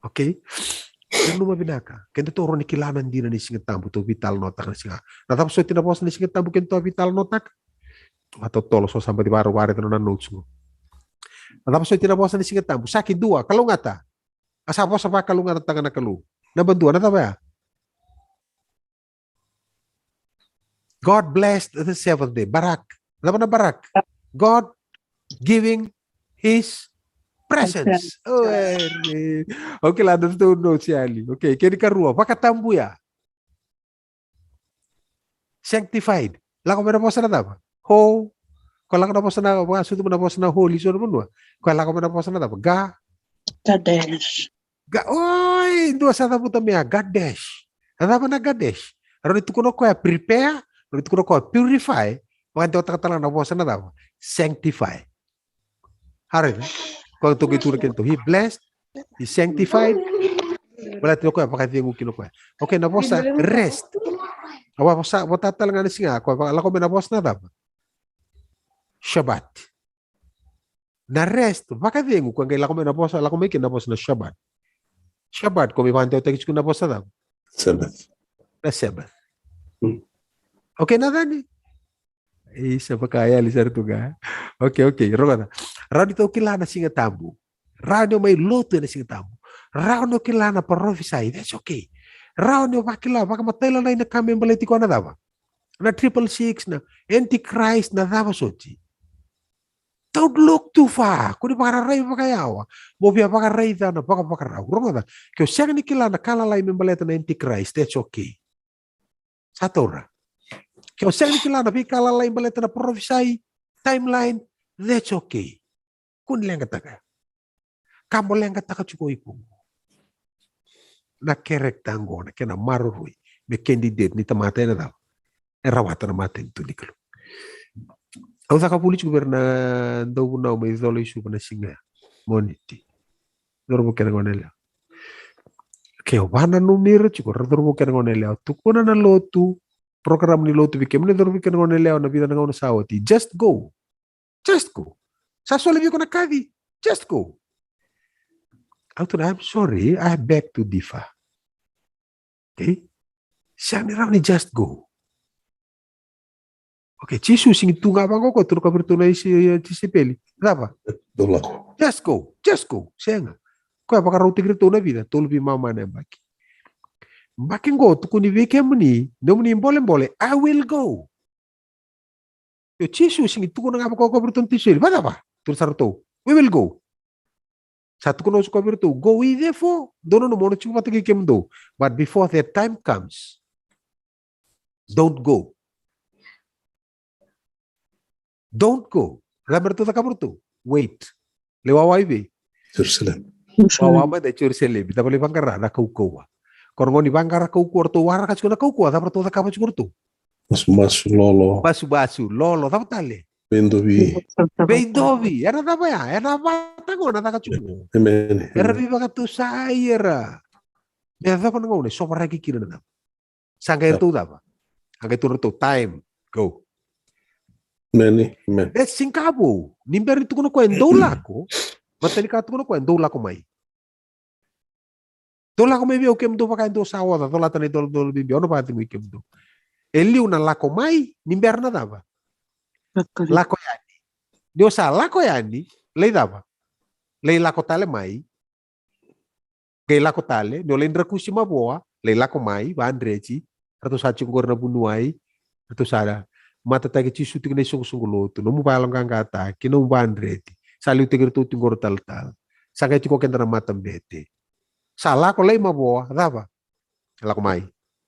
Okay? Numa binaka. Kendo to roni kilanan dina ni singa tambu to vital notak na singa. Natap so tinapos ni singa tambu kento vital notak. Atau tolo so sampai di baru-baru itu nan notes mo. Natap so tinapos ni singa tambu sakit dua kalau ngata. Asapa sa kalau ngata tangan na kalu. Nabanduan na ba? God blessed the seventh day. Barak. Ano na barak? God giving His presence. Okay lah, itu notes ali. Okay, kini karua. Pakatambu ya. Sanctified. Lako menaposan na ba? Ho. Kalau lako menaposan na ba? Sudah menaposan na holy so naman ba? Kalau lako menaposan na ba? Kadesh. Dua sata puta mea Gadesh. Ada mana Gadesh? Aro itu kuno ko prepare, aro itu kuno ko purify, bukan otak katalan na bosa na daw. Sanctify. Hari na. Kung to gitu kento, he blessed, he sanctified. Wala tino ko pakai tingu kino ko. Okay na bosa rest. Awa bosa botatal nga singa ko ala ko na bosa na daw. Shabbat. Na rest, baka tingu kung kailan ko na bosa, ala ko may kinabos na Shabbat. Shabbat, kung may pantaw tagis ko na po sa dam. Sabbath. Na Sabbath. Okay na gani. Isa pa kaya lisar to ga. Okay. Roga na. Rado ito kilana singa tambu. Rado may loto na singa tambu. Rado kilana prophesy. That's okay. Rado bakila baka matayla na ina kami baliti ko na dawa. Na 666 na Antichrist na dawa sochi. Don't look too far. Kuni pakaray pakayawa. Mobia pakaray na pakaraw. Rongo na. Kaya siya ni kilana kalalay membaleta na Antichrist. That's okay. Satora. Kaya siya ni kilana kalalay membaleta na prophesy timeline. That's okay. Kuni lang kataka. Kamo lang kataka chukoy ko. Na kerektango na kena marurui. May candidate ni tamatay na daw. Erawata na matay ito ni kalo. Ang sakapulit goberna daw na may dolo isu pa na singa. Moniti. Dorbo kena ngonela. Kaya wana numero chiko. Dorbo kena ngonela. Tukuna na lotu. Program ni lotu bikim. Dorbo kena ngonela. Na vida na nga sawati. Just go. Just go. Saswala ko na kadi. Just go. I'm sorry. I beg to differ. Okay? Siya ni raw ni just go. Okay, Chisu sing tunga bango ko turu kabir tunai si peli. Dava. Dolako. Just go. Senga. Ko apa karo tigre to na vida, tolbi mama na baki. Baki go tu kuni veke muni, no muni mbole, I will go. Yo Chisu sing tunga ngapa ko kabir tun tisel. Badava. Tur sarto. We will go. Satu kuno su kabir to go we therefore. Dono no mono chupa tigi kemdo. But before that time comes, don't go. Don't go. Raberto da kaburto. Wait. Lewa waibe. Jerusalem. Wawa ma de Jerusalem. Bita bali bangara na kaukowa. Kormo ni bangara kauko to wara kachuna kauko. Da berto da kaburto. Mas lolo. Basu. Lolo. Da tale. Bendovi. Beidovi. Era da baya. Era bata ngona da kachuna. Amen. Era viva katu saira. Me da pa ngone so para ki kira na. Sanga erto da ba. Anga to time. Go. Amen. Singkabo. Nimber itu kuno koen dolako. Matani ka kuno koen dolako mai. Dolako mai bio kem do pakai do sawa da dola tani dol bibi ono pati mi kem do. Eli una lako mai nimber na dava. Lako yani. Dio sa lako yani lei dava. Lei lako tale mai. Gei lako tale, dio lendra kusima boa, lei lako mai, ba andreci, atau sachi ngorna bunuai, atau sada mata tagi Chisu tigna sung lotu no mubalang kangata kino bandreti saliu tigir tu tingor tal sanga tiko kendra matam bete sala ko lay maboa daba lako mai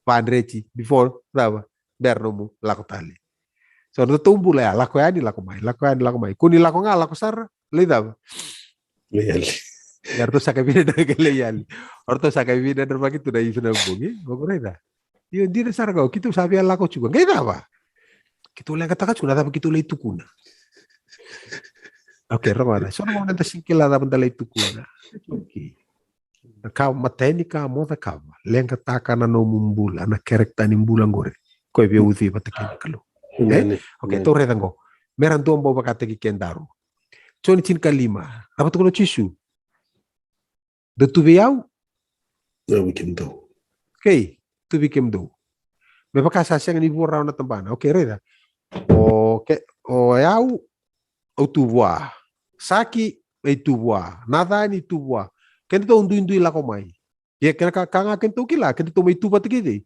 bandreti before daba bernomu lako tali so no tumbu la lako yani lako mai kuni lako nga lako sar lay daba Leyali. yarto saka bina da leyali orto saka bina da bagi tu da ifna bungi bogoreda yo dire sarga kitu sabi lako juga ngai daba kita ulang katakan sudah tapi kita ulang itu kuna. Oke, Romana. So naman nanta singkila dapat dalay itu kuna. Oke. Kau mateni ka mo da kau. Leng kataka na no mumbula na kerekta ni mbulang gore. Kau biar uti patakin kalau. Oke, itu redango. Meran tuan bawa kata kikendaru. So ni cinta lima. Dapat kuno Chisu. Datu biau. Ya bikin tahu. Oke, tu bikin do. Memang kasasya ni buat na tambana. Oke, reda. O yau o tuwa saki e tuwa nada ni tuwa kento to undu la komai ye kena kanga kento kila kento to mai tuwa tigede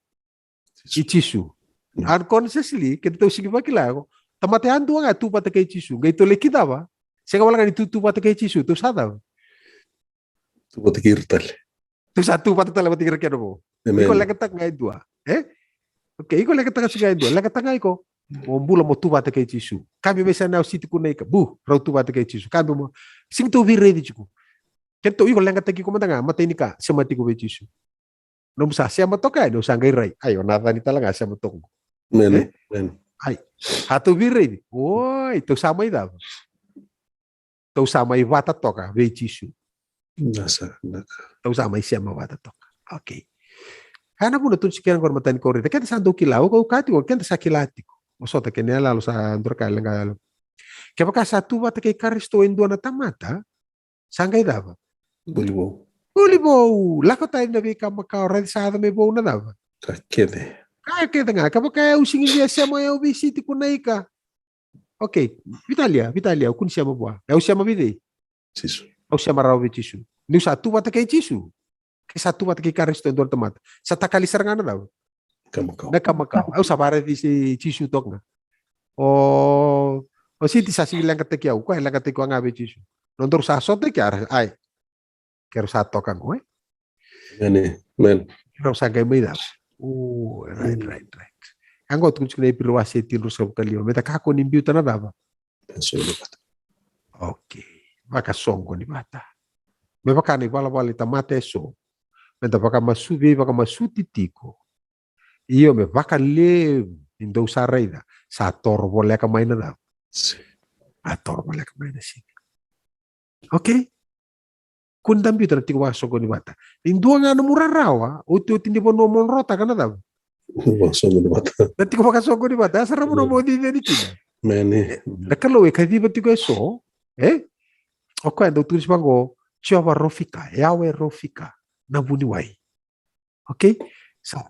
Chisu unconsciously kento to sigiba kila tamate andu nga tuwa take Chisu gaito lekida ba sega wala ni tuwa take Chisu to sada Tu buat kirtal. to satu patata la batikir kero mo iko lekata ngai dua oke iko lekata sigai dua lekata ngai ko Mombula mo tuwa take Chisu. Kami mesa na siti kunai ka. Bu, rau tuwa take Chisu. Kami mo sing to vi ready chiku. Kento iko lenga take ko mantanga mata ini ka semati ko be Chisu. No musa siama toka no sangai rai. Ayo nada ni talanga siama toko. Men. Ai. Hatu vi ready. Oi, to sama ida. To sama i vata toka be Chisu. Nasa. To sama i siama vata toka. Okay. Hana puna tun sikiran ko mata ni ko ready. Kenta sando kilao ko kati ko kenta sakilati ko. Masota que nela los andorca lenga que baka satu bata que karisto endo na tamata sanga idava Ulibo lako tayo na bika makaoran sa me bo na dava Kakede. kaya nga ka baka using dia sama ya obesity kunaika okay Vitalia kun siya mabwa ya usya mabide Chisu. au siya marawi Chisu ni satu bata que Chisu que satu bata que karisto endo na tamata sa takalisar nga na dava Kamakau. Nakamakau. Au sabara di si Chisu tok nga. O si ti sa silang kateki au. Kaya lang kateki ang abe Chisu. Nondor sa sote kaya ay. Kero sa tokan ko eh. Men. Kero sa gay may daw. Oh, right. Ang got kung sinay piruwasi tinro sa kalima. Meta kako nimbiuta na daw. Penso ni bata. Okay. Baka songko ni bata. May baka ni wala tamate so. Meta baka masubi, baka masutitiko. Iyo me baka le indo sarayda sa torbo le kamay na daw. Torbo le kamay na siya. Okay? Kundam bito na tiwaso ko ni bata. Indo nga namurarawa, uti-uti mo no monrota ka na daw. Waso ni bata. Nanti ko baka so ko ni bata, asara mo no mo di ni China. Meni. Nakalawe kadi ba tigo so? O kwenda tulis bango, Chihuahua Rofika, Yawe Rofika, na buniwai. Okay?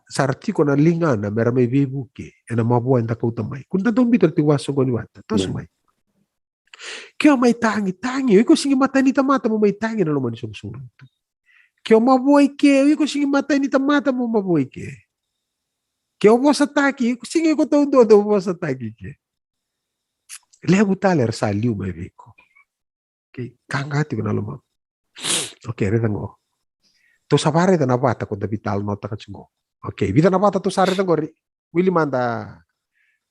sarti ko na lingana mera may bibuke ena mabuhay na kautamay kun tatong bitter ti waso ko ni wata to sumay kaya may tangi iko sige mata ni tamata mo may tangi na naman isang surong to kaya mabuhay ke iko sige mata ni tamata mo mabuhay ke kaya mo sa taki iko sige ko taon do mo sa taki ke lebu taler sa liu may biko okay kangati ko na lumam okay retango to sabare ta nabata ko da vital nota ka chingo okay vida nabata to sare tango Willy manda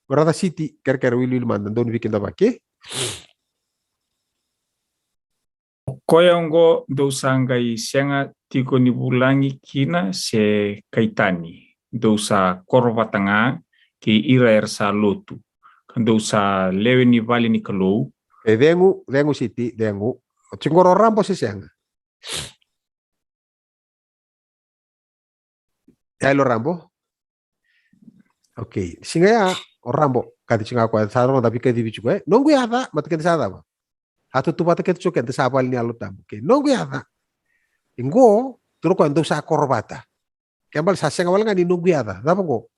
berada city kere Willy manda don weekend ba ke Koyongo do sangai senga tiko ni bulangi kina se kaitani do sa korvatanga ke ira sa lotu do sa lewe ni vali ni kalou dengu city dengu cingoro rambo si senga lo rambo okay singa ya rambo kati singa ko saro tapi ke dibi juga nunggu ya ta mat ke sada ba hatu tu bata ke choke ta sabal ni alutam okay nunggu ya ta ingo turu ko ando sa korbata kembal sa senga wala ngani nunggu ya ta dapa ko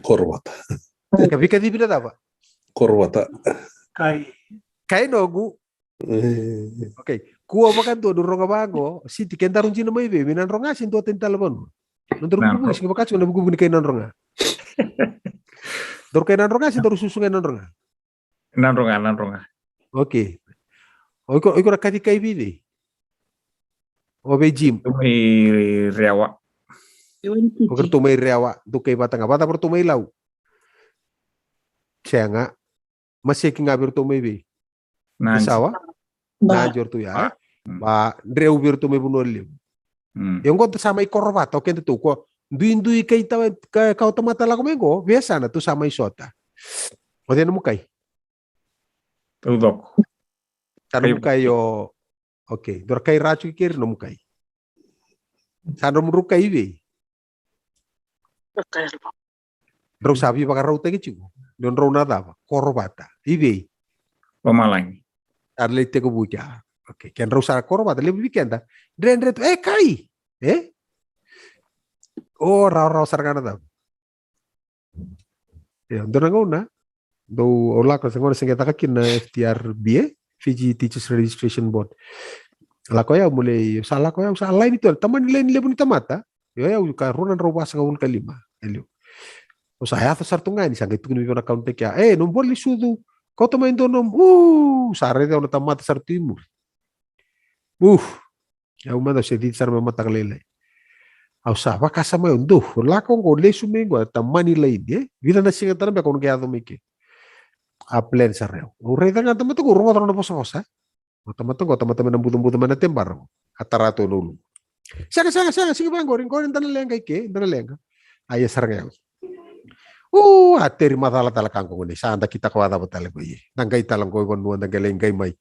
Korbata. ke bika dibi da ba Korbata. Kai nunggu okay kuwa makan tu ronga bago si tikentarun cina mai be minan ronga sin tu tental bon nonton buku sing bakas na buku ni kainan ronga dor kainan ronga sin terus susungan ronga nan ronga okay iko rakati kai bide o be gym tumai rewa o tu mai rewa tu kai batanga bata per tu mai lau senga masih ngabir tu mai be sawa Ba, najor tu ya ba dreu bir tu mai bunol yung ko sama ikorbat okay to ko duin kay kau tamata la komengo biasa na to sama isota o din mo kay tudok tanong mo kayo okay dor kay rachu kir no mo kay sano mo kay be bro sabi baka raw tagi chigo don raw nada korbata ibe pamalang arle te ko buja okay ken raw sa korbata le weekend dren kai oh raw sargana da ya ndona do ola ko sengor sengeta kakin na FTRB Fiji Teachers Registration Board la ko ya mulai salah ko ya salah ini tuh taman lain lebih tamata ya ka runan raw basa ngul kalima elio o saya fa sartungan ni sangit kun na account ya non boleh sudu kau to main donom sare de ona tamata sartimu ya umada se dit sar mata kalele au sa va casa mai undo la con go le sumengo tamani lain vida na singa tan be kon ke ado mike a plan sarreo o re dan tamata ko rumah tan posa tamata men butum men tembar atarato lulu sanga sige bang goring tan lenga ke tan lenga aya sarngeo ateri madala tala kangkong ni sanda kita ko ada batale ko ye nangay talang ko gon nuan nangay mai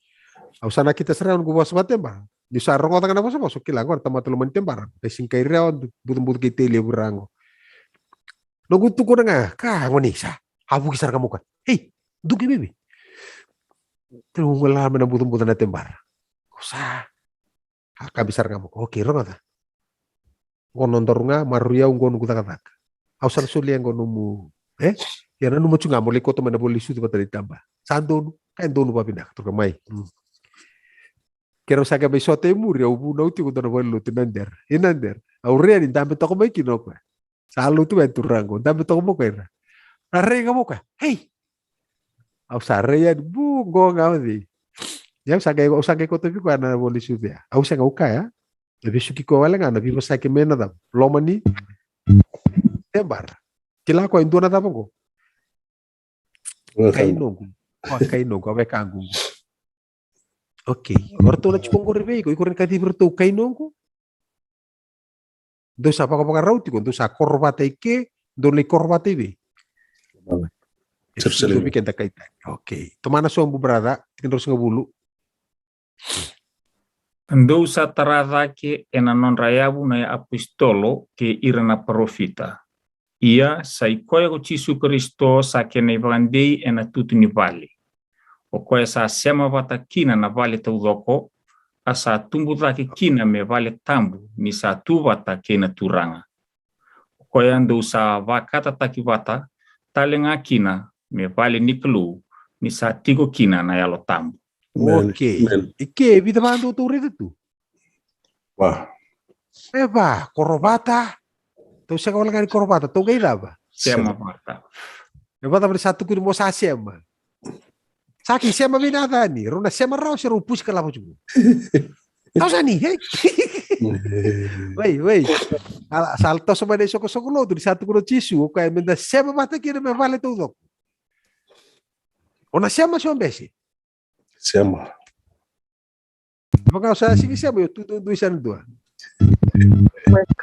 au sana kita serang go bos batemba di sarong ko tanga boso boso kila ko tamata luman tembar pesing kay reo butum ke tele burango no gutu ko nga ka ngoni sa habu kisar kamu kan hey dugi bebe terus wala men butum na tembar sa ka bisar kamu oke ronga gonon dorunga maruya ngon gutatak au sar sulian gonumu ya na numu chunga mole ko to mena boli sutu patari tamba sandonu kan donu papindak to kamai kero saga be sote muri au bu nauti ko to bolu tinander inander au re ni tambe to kamai kinoko salu tu enturango tambe to mo kera arre ngamo ka hey au sare ya bu go ngawdi ya saga ko to bi ko na boli sutu ya au saga uka ya lebih suki ko wala nga na bi masake mena da lomani tembar kila ko induna da pongo kainongo abe kangu okay orto na chipongo rebe ko ikoren kati berto kainongo do sa pa rauti ko do sa korbate ke do le korbate be Cercele. bikin kaita okay tomana so bu brada terus ngabulu Andou sa tarada ke ena non rayabu na apostolo ke irana profita. Ia sai koe ko Jesu Kristo sa kene vandei ena tutu ni vale. O koe sa sema vata kina na vale tau doko, a sa tumbu ke kina me vale tambu ni sa tu vata ke na turanga. O koyando sa vakata takivata talenga kina me vale niklu ni sa tigo kina na yalo tambo. Okay. Ike vida bantu tu rito tu. Wah, Eba, korbata. Tu siya kawala nga ni korbata. Tu gay ba? Sema vata. Eba tapos satu kuri mo sa sema. Saki sema binata ni. Runa sema raw siya rupus ka labo juga. Tahu sani, hey? Wey. Salto sama de soko lo tu di satu kuro cisu. Kaya menda sema mata kira me vale tudo. Ona sema siya besi. Sema. Maka sa sige sema yo tudo isan dua.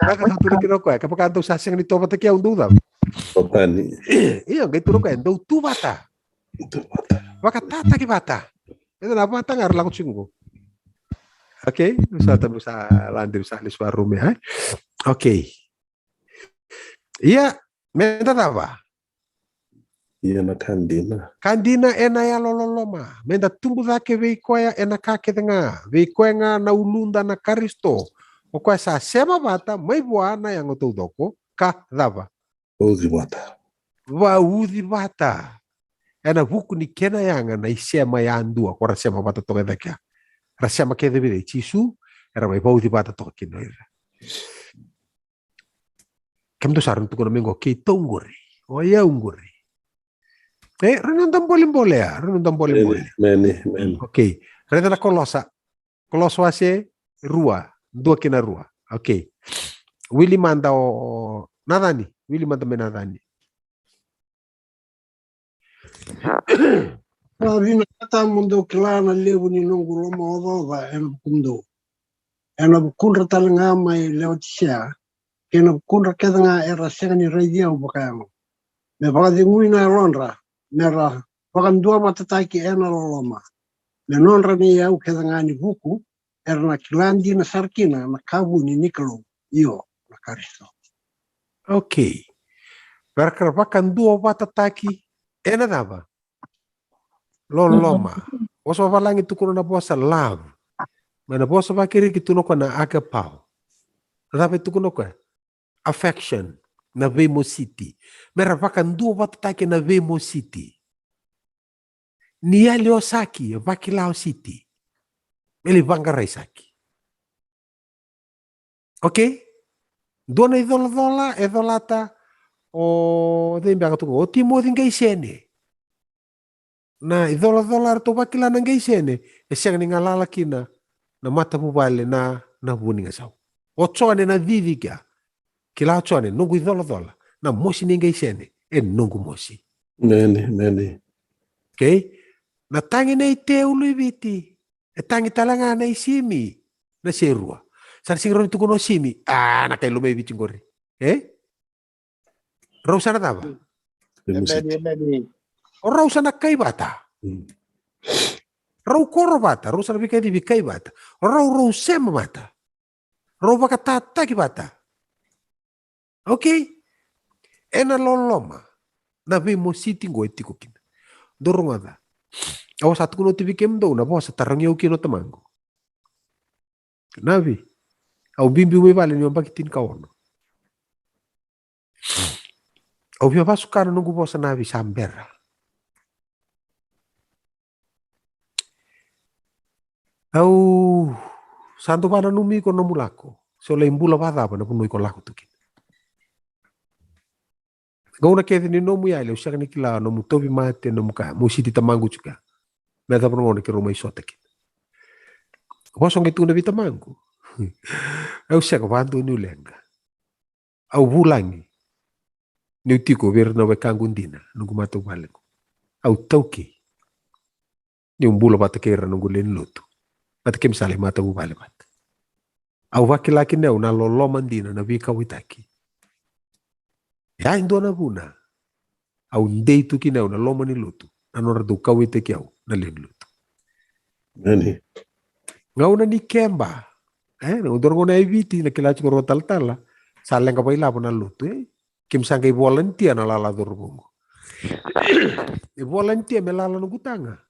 Maka satu kiro ko kapag kanto sa sing ni topa takia unduda. Totani. Iya, gay turo ko endo tu bata. Maka tata ki bata. Ito na bata nga lang ko. Okay, usa tayo sa landir sa liswa room ha. Okay. Iya, menta taba. Iya na kandina. Kandina ena ya lololoma. Menta tumbu zake veikoya ena kake nga. Veikoya nga na ulunda na karisto. O kwa sa sema bata mai buana yang utudoko ka dava. Uzi bata. Wa uzi bata. Ena buku ni kena yang na isema ya andua kwa sema bata toka daka. Rasema ke deve chisu era mai uzi bata toka kino era. Kam to sarun tu kono mengo ke tongori. O ya ungori. Renundam boleh ya, renundam boleh. Meni. Okay. Reda na kolosa. Kolosa ase rua. Dua kina rua. Okay. Willy manda o nadani. Willy manda me nadani. Vina kata mundo kilana lewu ni nungu loma odova ena bukundo. Ena bukundra talenga mai leo tisia. Kena bukundra kedanga era segani raidia ubakayango. Me vakadi ngui na ronra. Mera vakandua matataki ena loloma. Me nonra ni yau kedanga ni buku. Era na kilandi na sarkina na kabu ni nikalo. Iyo na karisto. Okay. Berkerpakan dua matataki ena dava. Loloma. Oso valangi tu kono na bosa love. Mana bosa vakiri kitu no na agapao. Dava tu kono kwa affection na Vemo City. Mera vakan dua matataki na Vemo City. Ni ali Osaki vakilao City. Ele vangarai saki. Okay? Dona idola edolata o dembe tu o timo dingai sene. Na idola to vakila nangai sene. Esiang ni ngalala kina na mata bubale na buninga sau. O tsone na vivi kia. Kila tsone nungu idola na mosi ningai sene nungu mosi. Meni. Okay? Na tangi na ite uluibiti. Tangi talanga na isimi na serua. Sa singro tu kono simi. Na kay lumay bitingori. Rausa na taba. Meni. O rausa na kay bata. Rau koro bata. Rausa na bikay bata. O rau sema bata. Rau baka tata ki bata. Okay? Ena loloma. Na Vemo City ngo itiko kina. Dorong ada. Awas satu kuno TV kem do na bosa tarang yau kino tamango. Nabi. Au bimbi we vale ni ombakitin kaono. Au bia vasukana nungu bosa nabi sambera. Au santo pana numi ko no mulako. So le imbula bada pa na punoi ko lako tukin. Gauna kete ni no mu ya le usaka ni kila no mu tobi mate no mu ka mu siti tamangu juga. Meta prongo ke rumah isota kit. Wasong itu na vitamangu. Au seka vandu ni ulenga. Au bulangi. Ni utiko ver na wekangundina nungu matu balengu. Au tauki. Ni umbulo bata kera nungu len lotu. Bata kem sale mata bale bat. Au wakilaki neu na lolomandina na vika witaki. Ya indo na buna. Au ndei tu kineu na lomani lotu. Anora do kawite kiau na lenluto. Meni. Ngauna ni kemba. Na udorgo na eviti na kilachi ko tal-tala. Saleng ka paila na luto Kim sangkay volunteer na lala dorbongo. Volunteer me lala nugutanga.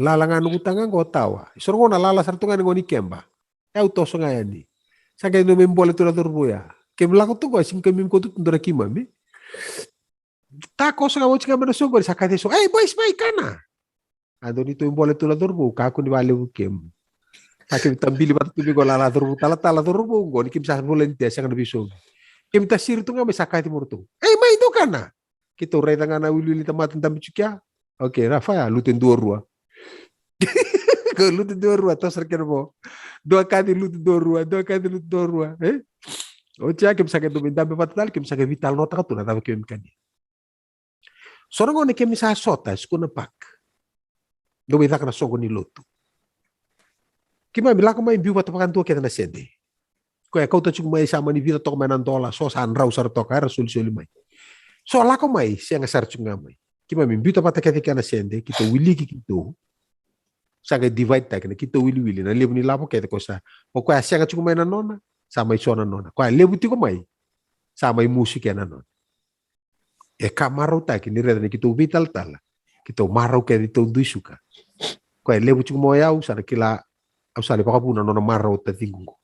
Lala nga nugutanga ko tawa. Isorgo na lala sartungan ngo ni kemba. Utoso nga yan ni. Sangkay no membola tu na dorboya. Kemlako tu gua sing kemim ko tu tundra kimami. Tako sa kawo chika mana sombor sakate so. Boys, vai kana. Ado nito yung bola tula durbo kako ni wale ukem. Hakim tambili batu tubi ko lala durbo tala durbo ngo ni kim sa volunteer sa kana biso. Kim tasir tu nga may sakate mo tu. Mai do kana. Kito reda nga na wilili tamatin tambi chukya. Okay, Rafa, lutin dua rua. Ko lutin dua rua tos reker mo. Dua kali lutin dua rua. O tia kim sa kedo bindambe patal kim sa ke vital nota ka tu na tabi kim kani. Sorang ngone kim sa sota skuna pak. Do bita kana sogo ni lotu. Kima bila ko mai biu patapakan tua kita na sende. Ko ya kau tu cuma mai sama ni vida tok mainan dola so san rau sar tok ara sul mai. So la ko mai siang sar cunga mai. Kima mi biu tapata ketika na sende kita wili kito. Saga divide ta kana kita wili na lebu ni lapo kete ko sa. O ko ya siang cunga mainan nona sama isona nona. Ko ya lebu ti ko mai sama musik ya nona. Kamarau ta kini reda ni kita vital tala. Kita marau ke itu duisuka. Ko lebu cunga mo yau sana kila ausale pakapuna nona marau ta tingungo.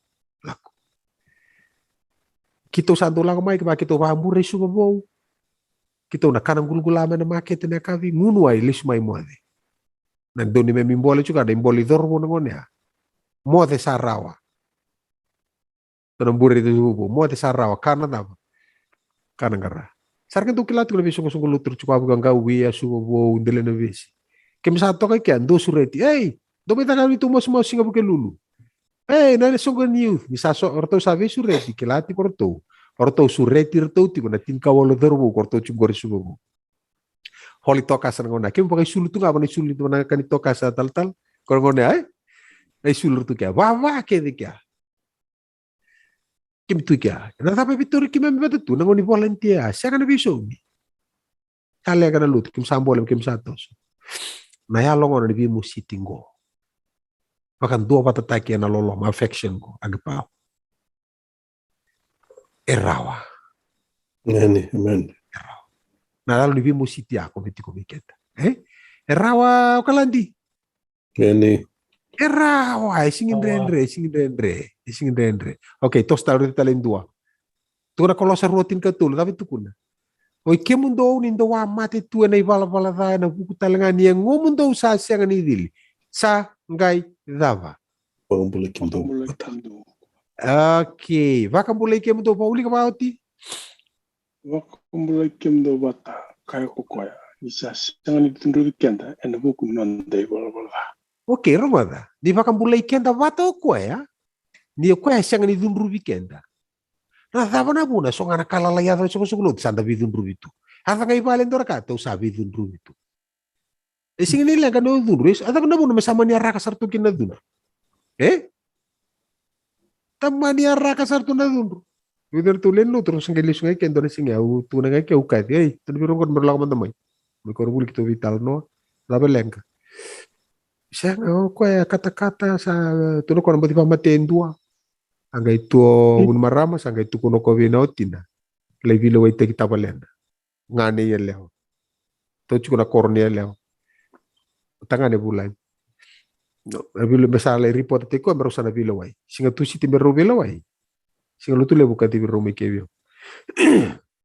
Laku. Kita santo lang mai ka kita wambure su bo. Kita na kanang gulgulama na market na kavi ngunu ai lis mai moade. Nang doni me mimbole juga ada imboli dorbo ngone ha. Moade sarawa. Tanambure itu bo moade sarawa kana na. Kana ngara. Sarkan tu kilat ko biso ko lutur chuka bugang gawi ya su bo ndele na vesi. Kem sa to kay ando sureti. Do beta kami tu mo singa buke lulu. Na songo niu, bisa so orto sabe sureti kilati porto. Orto sureti orto ti na tin kawolo dorbo orto chungor subo. Holi toka san ngona kem pakai sulu tu ngabani sulu tu na kan toka sa tal ko ngone ai sulu tu kya wa ke de kya. Kem tu kya. Na tape pitur kim me betu na ngoni volunteer. Sa kana biso mi. Kale kana lut kim sambol kim satos. Na ya longo na bi mu sitingo. Bahkan dua patataki na lolo ma affection ko agpa. Erawa. Amen. Na lalu bi musiti ako bitiko biketa. Erawa kalandi. Erawa singin rendre. Okay, tos taru talen dua. Tu na kolosa rotin katul tapi tu kuna. Oi kemundo nindo wa mate tu na ivala da na buku talangani ngomundo sa siang ni dili. Sa ngai dava. Pakambulay kimdo. Okay, vakambulay kimdo pauli ka bauti. Wakambulay kimdo bata kaya ko koya. Isa siang ni tunduri kenda ena buku nonde bala. Okay, romada. Di vakambulay kenda bata o koya. Ni koya siang ni tunduri kenda. Na dava na buna so ngana kalalayada so sugulut sanda bi tunduri tu. Hata ngai balen dora ka to sabi tunduri tu. Sing nila kan no dunris ada na buna masama ni araka sartu kin na dun. Tamma ni araka sartu na dun. Udah tulen lu terus ngelis ngai ken dona sing au tu na ngai ke ukat. Tapi rongon berlaku man-man. May korbul kito vital no. Labe lengka. Siya ko kata-kata sa tuno ko nabati pamaten dua. Angga itu un maramas angga itu kuno ko vinaotina. Levi lo ite kita balenda. Ngane yeleo. To chukuna kornea leo. Tangane bulan. No, bilo besar le report te ko merosa na bilo wai. Singa tu siti mero bilo wai. Singa lu tu le buka ti biro me kebio.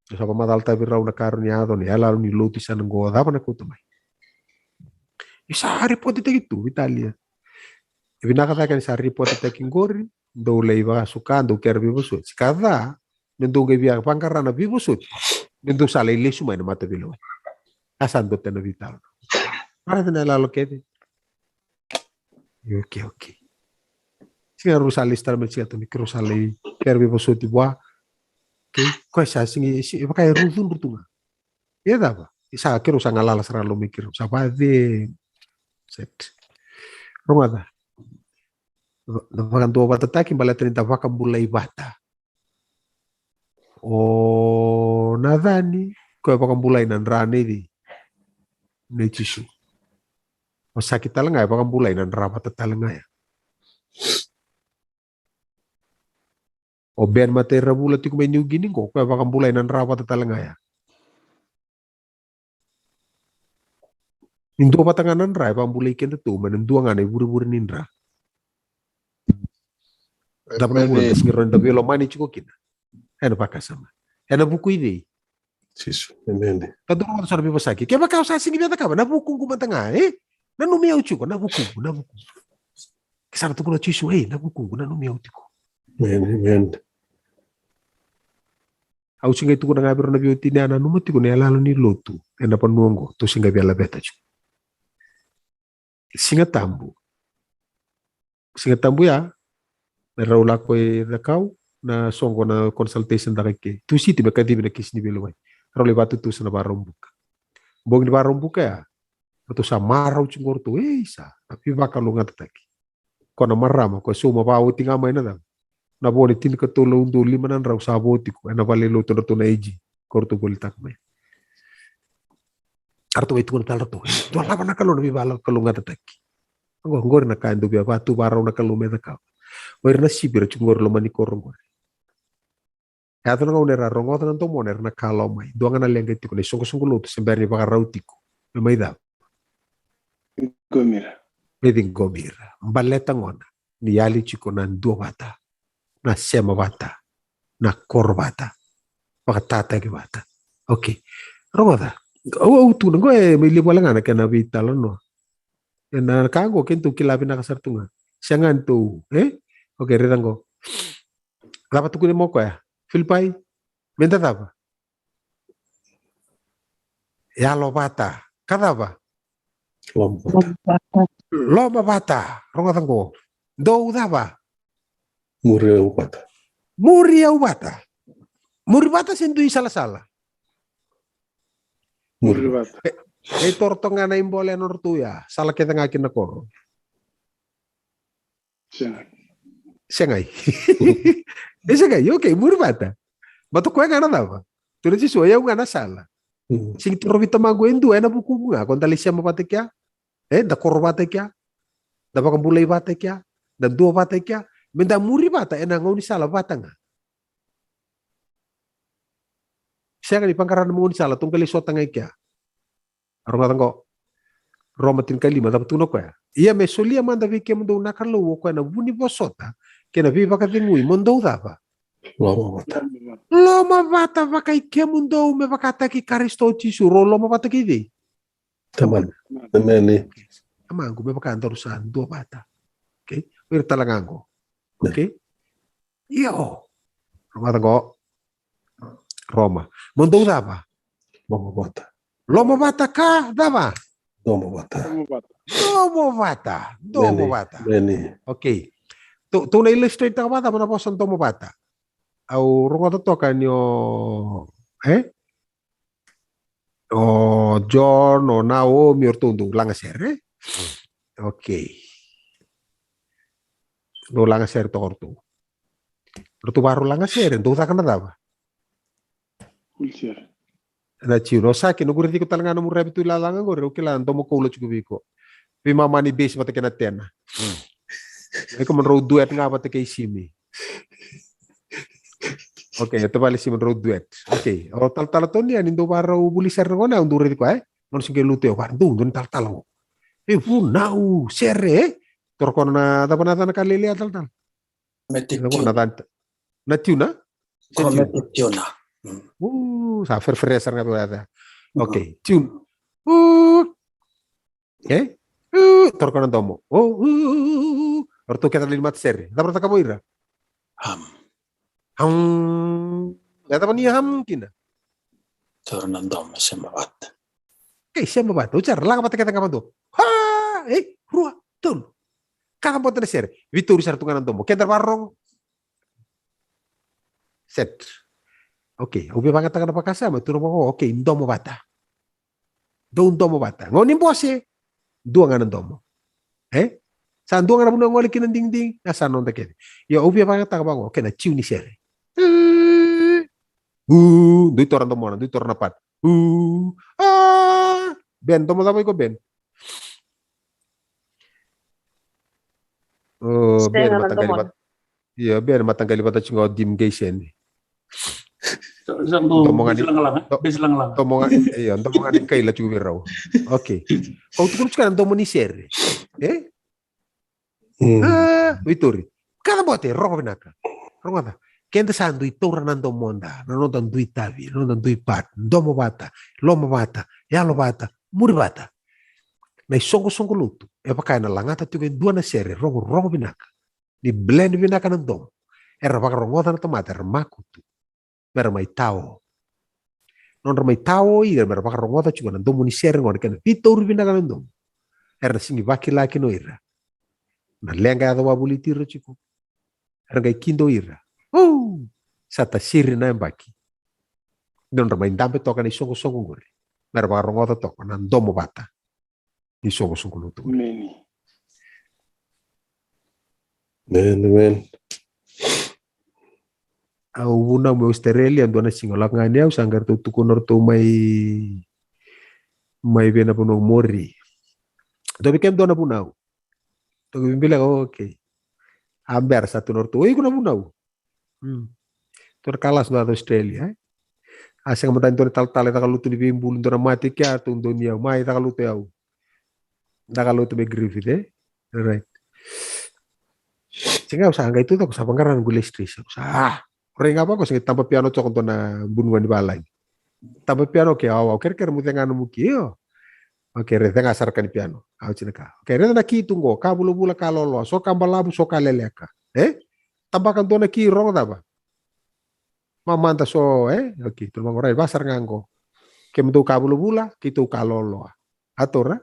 Sa pa madal ta biro na karniado ni ala ni luti san ngo da na kutu mai. Isa report te gitu Italia. Ibinaka ta kan sa report te kingori do le iba sukando ker bibo su. Kada nendo ge bia pangkarana bibo su. Nendo sale le suma na mata bilo wai. Asando te na vital. Para tener la loquete. Okay. Si Rusali estar meciato ni Rusali kerbe posoti boa. Okay, cosa singi pakai rutunga. Ya dava. Isa kero sa ngalala sara lo mikir. Sa pa de set. Romada. Vakan dua bata taki bala 30 vakan bulai bata. O nadani ko vakan bulai nan rane di. Nechisu. O sakit talanga pakan bulay nan rapat talanga ya. O ben mate rabula ti kumay New Guinea ko kaya pakan bulay nan rapat talanga ya. Indo patanganan ra pakan bulay kenda tu manendua ngane buru-buru nindra. Dapat na muna singiron da biolo mani chiko kina. Ena pakasama. Ena buku ini. Sisu. Amen. Kadang orang sabi pasaki. Kaya bakaw sa singi biata ka ba? Nabukong kumantanga nanumiyaw chuko. Nabukong. Kisana tuko na chisu. Nabukong. Nanumiyaw chuko. Amen. Au singa tuko na ngabiro na biyo tinana. Numati ko na lalo ni lotu. Ena panuongo. To singa biya labeta chuko. Singa tambu ya. Naraula ko rakau. Na songo na consultation da kake. Tu siti ba kadi na kisni bilawai. Role batu tu sana barombuka. Bong di barombuka ya. Batu sa marau cungor tu sa. Tapi bakal lu ngataki. Kona marama ko suma ba uti ngama ina da. Na boli tin ka tolo undo lima nan rau saboti ko. Ena vale lo to na eji. Korto bolitak mai. Arto itu kon talto. Tu ala na kalau nabi bala kalau ngataki. Ngor na kandu bia batu barau na kalau medaka. Werna sibir cungor lo mani korong. Kaya nga unera rongo tanang to moner na kalau mai doang na lenga tiko ni sungko luto sembari baka rautiko may da Gomira. meding gomira baleta ngona ni yali chiko na dua bata na sema bata na korbata baka tata ke bata okay rongo da tu ngo may libo lang na kana vitalo no na kago kento kilabi na kasartunga siangan tu okay redango dapat tukunin mo ko ya Filipai, minta apa? Ya lobata, kata apa? Lobata, ronga tanggo. Do apa? Muria ubata. Muri bata sendiri salah. Muribata. Tortonga na imbole nortu ya, salah kita ngakin na koro. Sengai. Okay, muri bata. Bato ko nga na daw. Tulad si Suya nga na sala. Sing turobita maguendo na buku nga kon tali siya mapate kya. Da korbate kya. Da bakambulay bate kya. Da dua bate kya. Menda muri bata na ngoni sala bata nga. Siya nga di pangkaran mo ngoni sala tungkali sota nga kya. Arong nga tangko. Romatin kalima dapat tuno ko ya. Iya me solia manda vike mundo nakalo ko na buni bosota. Kena viva ka tingui mundo dava. Loma bata vakai ke mundo me vakata ki karisto chisuro loma bata ki di. Taman. Amen. Amangu me vakanta rusan dua bata. Okay? Wir talangango. Okay? Yo. Roma tango. Roma. Mundo dava. Loma bata ka dava. Domo bata. Okay. Tu na illustrate ka bata mana posan tomo bata. Au rongo to kan yo John o Naomi or tundu langa sere. Okay. No langa sere to ortu. Ortu baru langa sere ndo ta kana dava. Ulcer. Na chiro sa ki no gurti ko talanga no murabi tu la langa gore o kila ndo mo ko lo chugubiko. Pi mama ni base mata kena tena. Eko man road duet nga mata kay simi. Okay, ito pala si man road duet. Okay, o tal to niya nindo para ubuliser ko na undure ko non sige luteo par dun tal. Nau sere torko na tapanata na kalili tal. Na tuna? Tuna. Sa ferfreser nga ba. Okay, tune. Okay? Torko na domo. Orto kita limat seri. Dapat tak kamu ira? Kata apa nih kina? Tornan domo sembabat. Sembabat. Ucar lang apa kita kamu tuh? Ruah tun. Kata apa tadi seri? Vitor sartungan domo. Kita barong. Set. Oke. Ubi banget tangan apa kasama? Turun mau. Oke. Domo bata. Domo bata. Ngonim bose. Dua nganan domo. Sandung nga na ngoli kinang ding asa non take. Ya ubi banget tak bango. Okay na chiu ni sere. Dui toran to mona, dui toran na pat. Ben tomo dapat ko ben. Ben matanggali bat. Iya, ben matanggali bat cungo dim geisen. Tomongan iya, tomongan kay la cubi raw. Okay. Kau tukun sekarang tomo ni sere. Vitori. Kada bote roko binaka. Roko ta. Kenta sandu itora nando monda, nanondan dui tavi, nanondan dui pat, ndomo bata, loma bata, yalo bata, muri bata. Na songo lutu, e pakai na langata tuke dua na sere, rongo binaka. Ni blend binaka na dom. Era baka rongota na tomate, era makutu. Mera mai tao. Non mai tao ira, mera baka rongota juga na domo ni sere ngone kena pitor binaka na dom. Era singi baki laki no ira. Na lenga ado wabuli tiro chiku. Era ngai kindo ira. Sata siri na baki. Non mai ndampe toka ni songo ngore. Mera baka rongota toka na domo bata. Ni songo lutu. Men. Au una mo Australia ando na singolak ngani au sanggar tu tukunor tu mai bena puno mori. Dobi kem dona punau. To bilang oke. Amber satu nor tu. Kuna punau. Tor kalas do Australia. Asing matain tor tal eta kalutu di bimbul tor mati kya tu dunia mai eta kalutu au. Da kalutu be griffith right. Sehingga usaha itu tuh usaha bangkaran gue listris. Usaha. Orang apa kok sing tambah piano cok untuk na bunuan di balai. Tambah piano ke awal kira mutengan mukio. Oke, rete ngasarkan piano. Au cinaka. Oke, rete na ki tunggo, ka bulu-bula ka lolo, so kambalabu so ka leleka. Tambahkan tuh na ki rong taba. Mamanta so, oke, tuh mangorai basar nganggo. Kemtu ka bulu-bula, kitu ka lolo. Atora.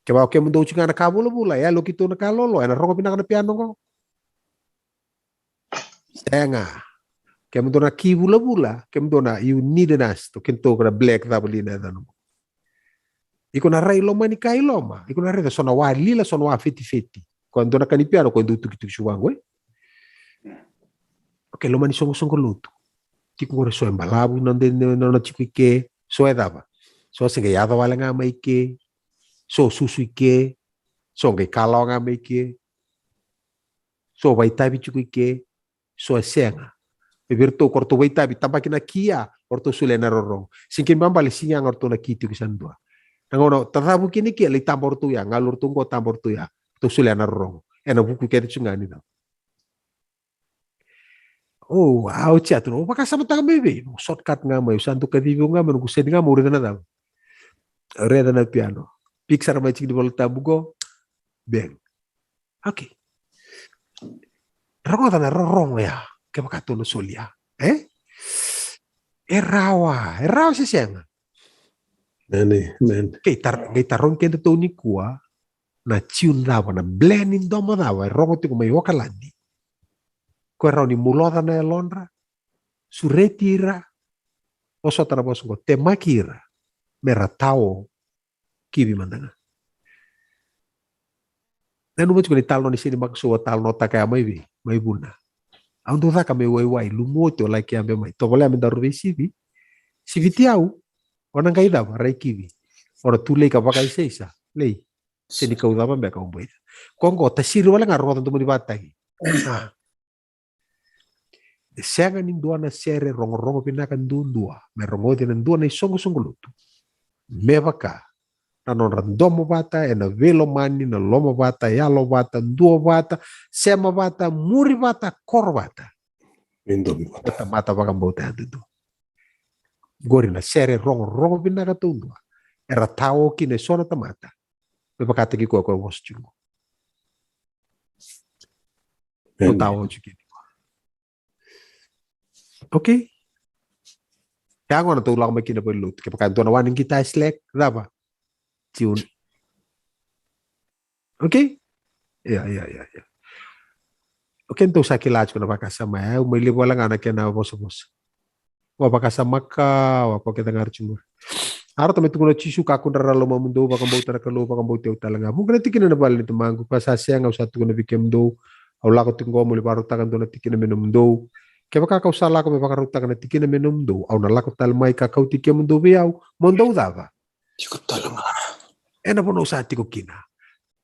Keba kemtu cingana ka bulu-bula ya, lo kitu na ka lolo, ena rong pinang na piano ko. Setengah. Kemtu na ki bula-bula, kemtu na you need us to kento kana black tabalina dano. Iko na rai loma ni kai loma. Iko na rai sona wa lila sona wa fiti. Quando na kanipiano quando tu chuango. Oke loma ni songo lutu. Tiku ngore so embalabu nande no chiku ke so edaba. So se ya wala nga mai ke. So susu ke. So nge kala nga mai ke. So vai tabi chiku ke. So senga. Beberto korto vai tabi tambaki na kia orto sulena rorong. Singkin bambali singang orto na kiti kisandua. Nangono tatabu kini kia li tambor tu ya ngalur tunggo tambor tu ya tu sulena rorong. Ena buku kete chungani na. Oh, au chat no pakasa matang bebe. Shortcut nga mai santu kadibu nga menu kusen nga murid na daw. Reda na piano. Pixar mai chik di bol tabugo. Beng. Okay. Rongota na rorong ya. Kepakato no solia. Erawa sisianga. Men. Kita ron kento to ni kuwa na ciun dawa na blending domo dawa rongo tiko mai wakalandi. Ko rauni muloda na elonra suretira osotara bosungo temakira meratao kibi mandanga. Nanu mo chiko ni talno ni sini maksuwa talno takaya mai buna. Ando taka me wai lumoto like ambe mai. Tobole ambe daru sivi. Sivi tiau. Orang kaida rai kiwi. Ora tule ka pakai seisa. Lei. Sini kau dama be ka umbai. Kongo tasiru wala ngaro tanto mo dibatagi. Senga nin dua na sere rongo pinakan dundua. Me rongo din dua na songo lutu. Me baka. Nanon randomo bata ena velo mani na loma bata yalo bata dua bata sema bata muri bata kor bata. Indomi bata. Mata baka mbota adu. Gori na sere rongo binaka tundua. Era tao kine sona tamata. Me baka teki ko was chingo. O tao chikini. Okay. Kaya na tulang may kinapalut. Kaya baka doon na waning kita slack. Daba? Tune. Okay? Ya. Okay, então sa kilaj ko na pakasama. Umili wala nga na kaya na bos. Wapakasama ka, wapakita nga rachimur. Aro tamay tukuna chisu kakun rara loma mundo, bakang tara kalo, bakang bau teo talaga. Mungkin tikin na bali nito mangu, pasasya nga usat tukuna bikem do, awla ko tinggo muli parutakan do na tikin na minum do. Kaya baka kausala ko may pakarutakan na tikin na minum do, aw nalako talmay kakau tikin mundo biyaw, mundo dava. Chikot talaga. Ena po na usati ko kina.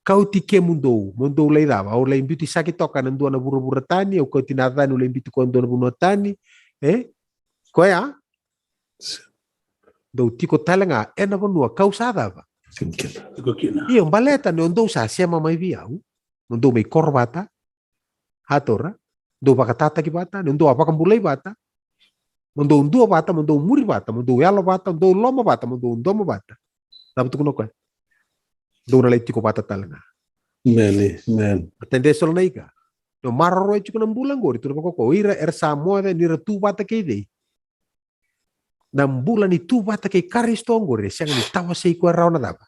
Kau tike mundo lay dava. O lay imbiti sakit toka nandua na bura-bura tani. O kau tinatan o lay imbiti ko nandua na buno tani. Kaya? Do tiko talanga. Ena po nua kau sa dava. Tiko kina. Iyo baleta ni ondo sa siya mamay biyaw. Ondo may korbata. Hatora. Do pakatata ki bata, ndo apa kambulai bata. Mendo undua bata, mendo muri bata, mendo yalo bata, mendo loma bata, mendo undoma bata. Dapat tu kuno kan. Do na leiti ko bata talanga. Meni, men. Atende sol naika. No marro e chukuna mbulan gori tu ko ira Samoa de nira tu bata ke dei. Na mbulan ni tu bata ke Karisto ngore siang ni tawa sei ko rauna daba.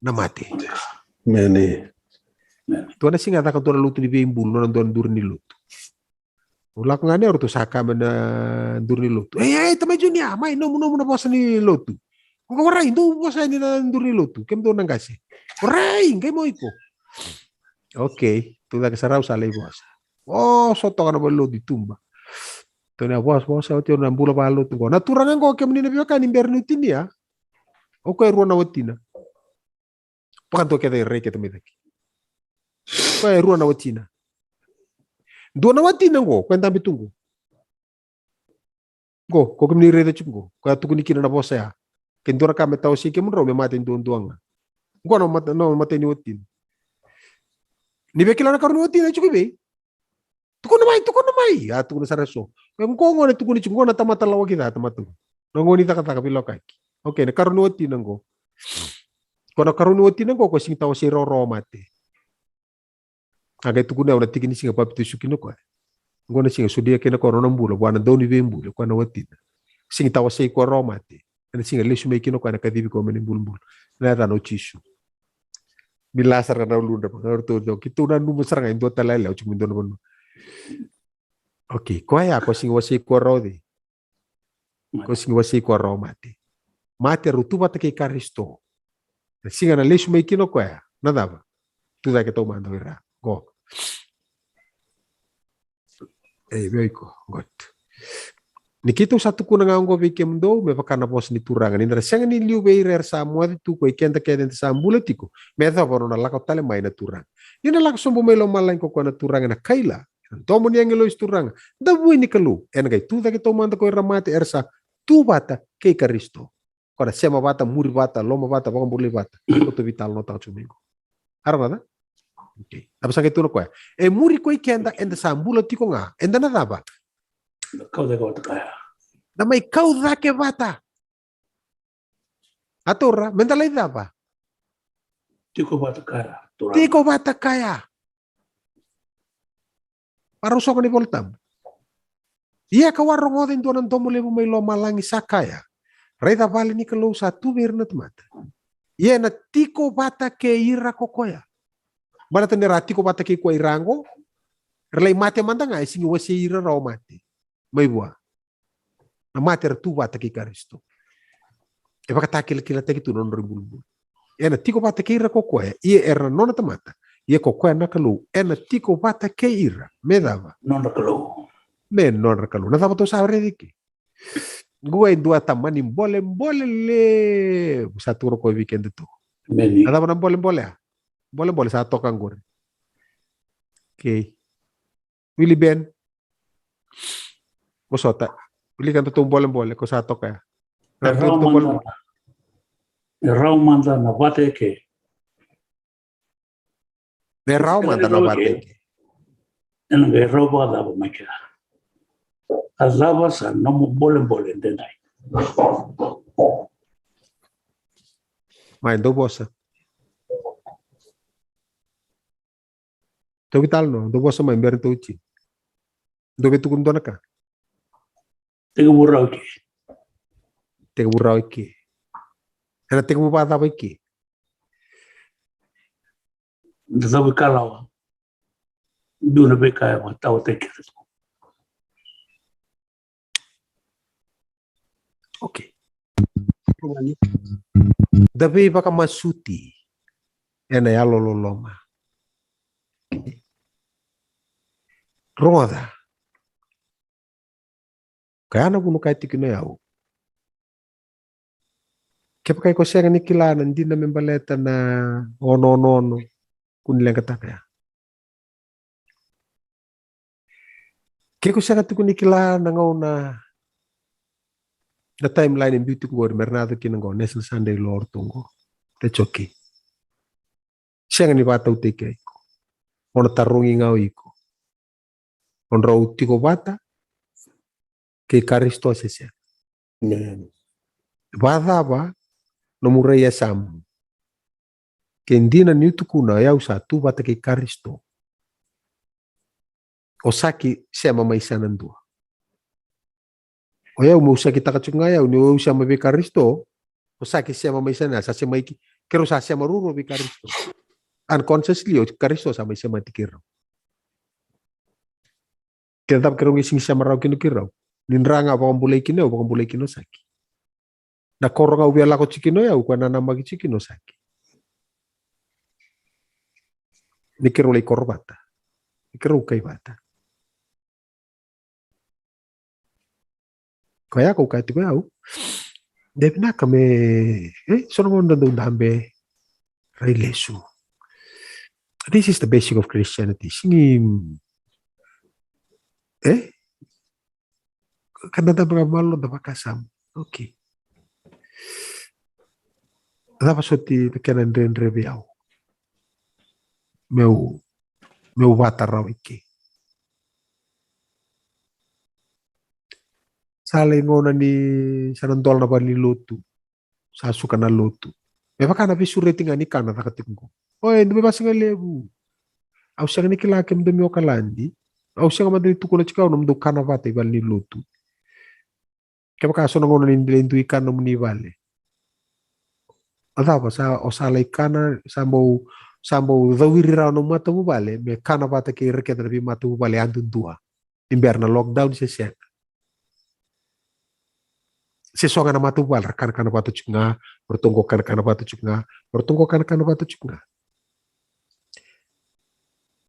Na mate. Meni. Tuana singa ta kantora lutu ni be mbulu na don dur ni lutu. Ulak ngane orto saka mena dur ni lutu. Tama junia, mai no na bosa ni lutu. Ko warai ndo bosa ni na dur ni lutu. Kem do nangase. Warai ngai mo iko. Okay, tu da kesarau sale bosa. Oh, soto kana bolo ditumba. Tona bos o tio na mbula balo tu. Na turangan ko kem ni na kan imbernutin ya. O ko ruana watina. Pakan to kete rei kete medaki. Ko ruana watina. Dua watina ngo, ko entam bitunggu. Go, ko kem ni rei de chungo. Ko tu kuni kina na bosa ya. Kendora ka metau si kem ro me mate duanga. Go no mate ni watina. Ni bekila na karunu watina chukibe. Tukuna mai. Ya tukuna saraso. Mengkongo ne tukuni chungo na tamata lawa kita tamatu. Nangoni taka pilokaki. Okay, na karunu watina ngo. Kono karunu watina ngo ko sing tawo si roro mate. Aga tukuna ona tikini singa papitu sukino ko. Ngona singa sudia kena korona mbula bwana doni vembule kwa na watina. Sing tawo si ko ro mate. Na singa lesu me kino kwa na kadibi ko mene mbulu. Na ta no chishu. Bilasar kana ulunda orto do kitu na numu saranga indo talai la chumi ndo no. Okay, ko ya ko sing wasi ko rodi. Ko sing wasi ko ro mate. Mate rutuba te ke Karisto. Singa na lesu me kino ko ya. Nada ba. Tu da ke to mando ira. Go. Beiko, got. Nikito satu kuna ngango vike mdo me pakana bos ni turanga ni resanga ni liu be rer Samoa tu ko ikenda keden sambuletiko me tha borona la tale mai na turanga ni na la sombo melo malain ko na turanga na kaila tomo ni angelo turanga da bui ni kalu en gai tu da ke to manda ko ramate ersa tu bata ke Karisto ko da sema bata muri bata loma bata bakon burli bata ko to vital no ta chumingo armada. Okay, apa sakit tu no ko muri ko ikenda enda sambuletiko nga enda na daba. Kau da kau kaya. Namai kau da ke bata. Aturra, mentalai apa? Tiko bata kaya. Tiko bata kaya. Parusok ni voltam. Ia ka warong odin tuanan tomo lebu may lo malangi sakaya. Reda bali ni kalau satu birna temata. Ia na tiko bata ke ira kokoya. Mana tenera tiko bata ke kwa irango. Relai mate manda ngai singi wasi ira rao mate. May buah. Na mater tu bata ke Karisto. E baka takil-kila teki tu non rimbul. Ena tiko bata ke ira kokoe. Ia erna nona tamata. Ia kokoe na kalu. Ena tiko bata ke ira. Me dava. Non rakalu. Me non rakalu. Na dava to sabre diki. Gua dua tamani boleh le. Satu roko weekend tu. Meni. Na dava na boleh. Boleh satu kanggur. Okay. Willy Ben. Musota. Bili kan tutong boleh ko sa to kaya. Erau manda na bate ke. Erau manda na bate ke. Enang erau ba da ba makia. Azaba sa no mo boleh denai. Mai do bosa. To vital no, do bosa mai ber to uchi. Do betu kun donaka. Tega burrau ki. Tega burrau ki. Era tega bubata ba ki. Zabi kalawa. Duna be kaya ma tau te ki. Okay. Dabe baka masuti. Ena ya lololoma. Roda. Kaya na puno kahit tikino yaw. Kaya pa kayo ko siya nga nikilanan, hindi namin baleta na ono, kunilang kata kaya. Kaya ko siya nga tikino nikilanan nga na timeline in beauty ko, meron kinang National Sunday Lord tunggo. That's okay. Siya nga ni bata utay ko. Ono tarungi nga ko. onra utiko bata ke Karisto sese. Amen. Bada ba no mureya sam. Ke ndina ni utukuna ya usatu bata ke Karisto. Osaki sema maisha nandua. Oya umusaki takachungaya uni usama be Karisto. Osaki sema maisha na sa sema iki kero sa sema ruro be Karisto. Unconsciously o Karisto sama sema tikiro. Kita tap kero ngising sama rau kino kiro. Ninranga pa kambulay kino saki. Na koronga ubiala ko chikino ya ukwana na magi chikino saki. Nikiro lay korbata. Nikiro kay bata. Kaya ko kahit ko yaw. Debe na kami sono ngon do dambe railesu. This is the basic of Christianity. Singi kada da malo da bakasam. Okay. Dava soti pequena ndendre biao. Meu bata raw iki. Sale ngona ni sanandol na bali lutu. Sa suka na lutu. Me bakana visure tinga ni kana takatingo. Oy, ndebe basinga lebu. Au sanga ni kilake mdemi okalandi. Au sanga madri tukuna chika no mdo kana vata ibali lutu. Kaya baka sono ngona ni ndu ikana muni vale. Adapa sa osala ikana sambo dhawiri rao no mata bubale me kana vata ke reketa bi mata bubale andun dua. Imberna lockdown sesian. Sesonga na matu bal kana batu chunga bertunggu kana batu chunga bertunggu kana batu chunga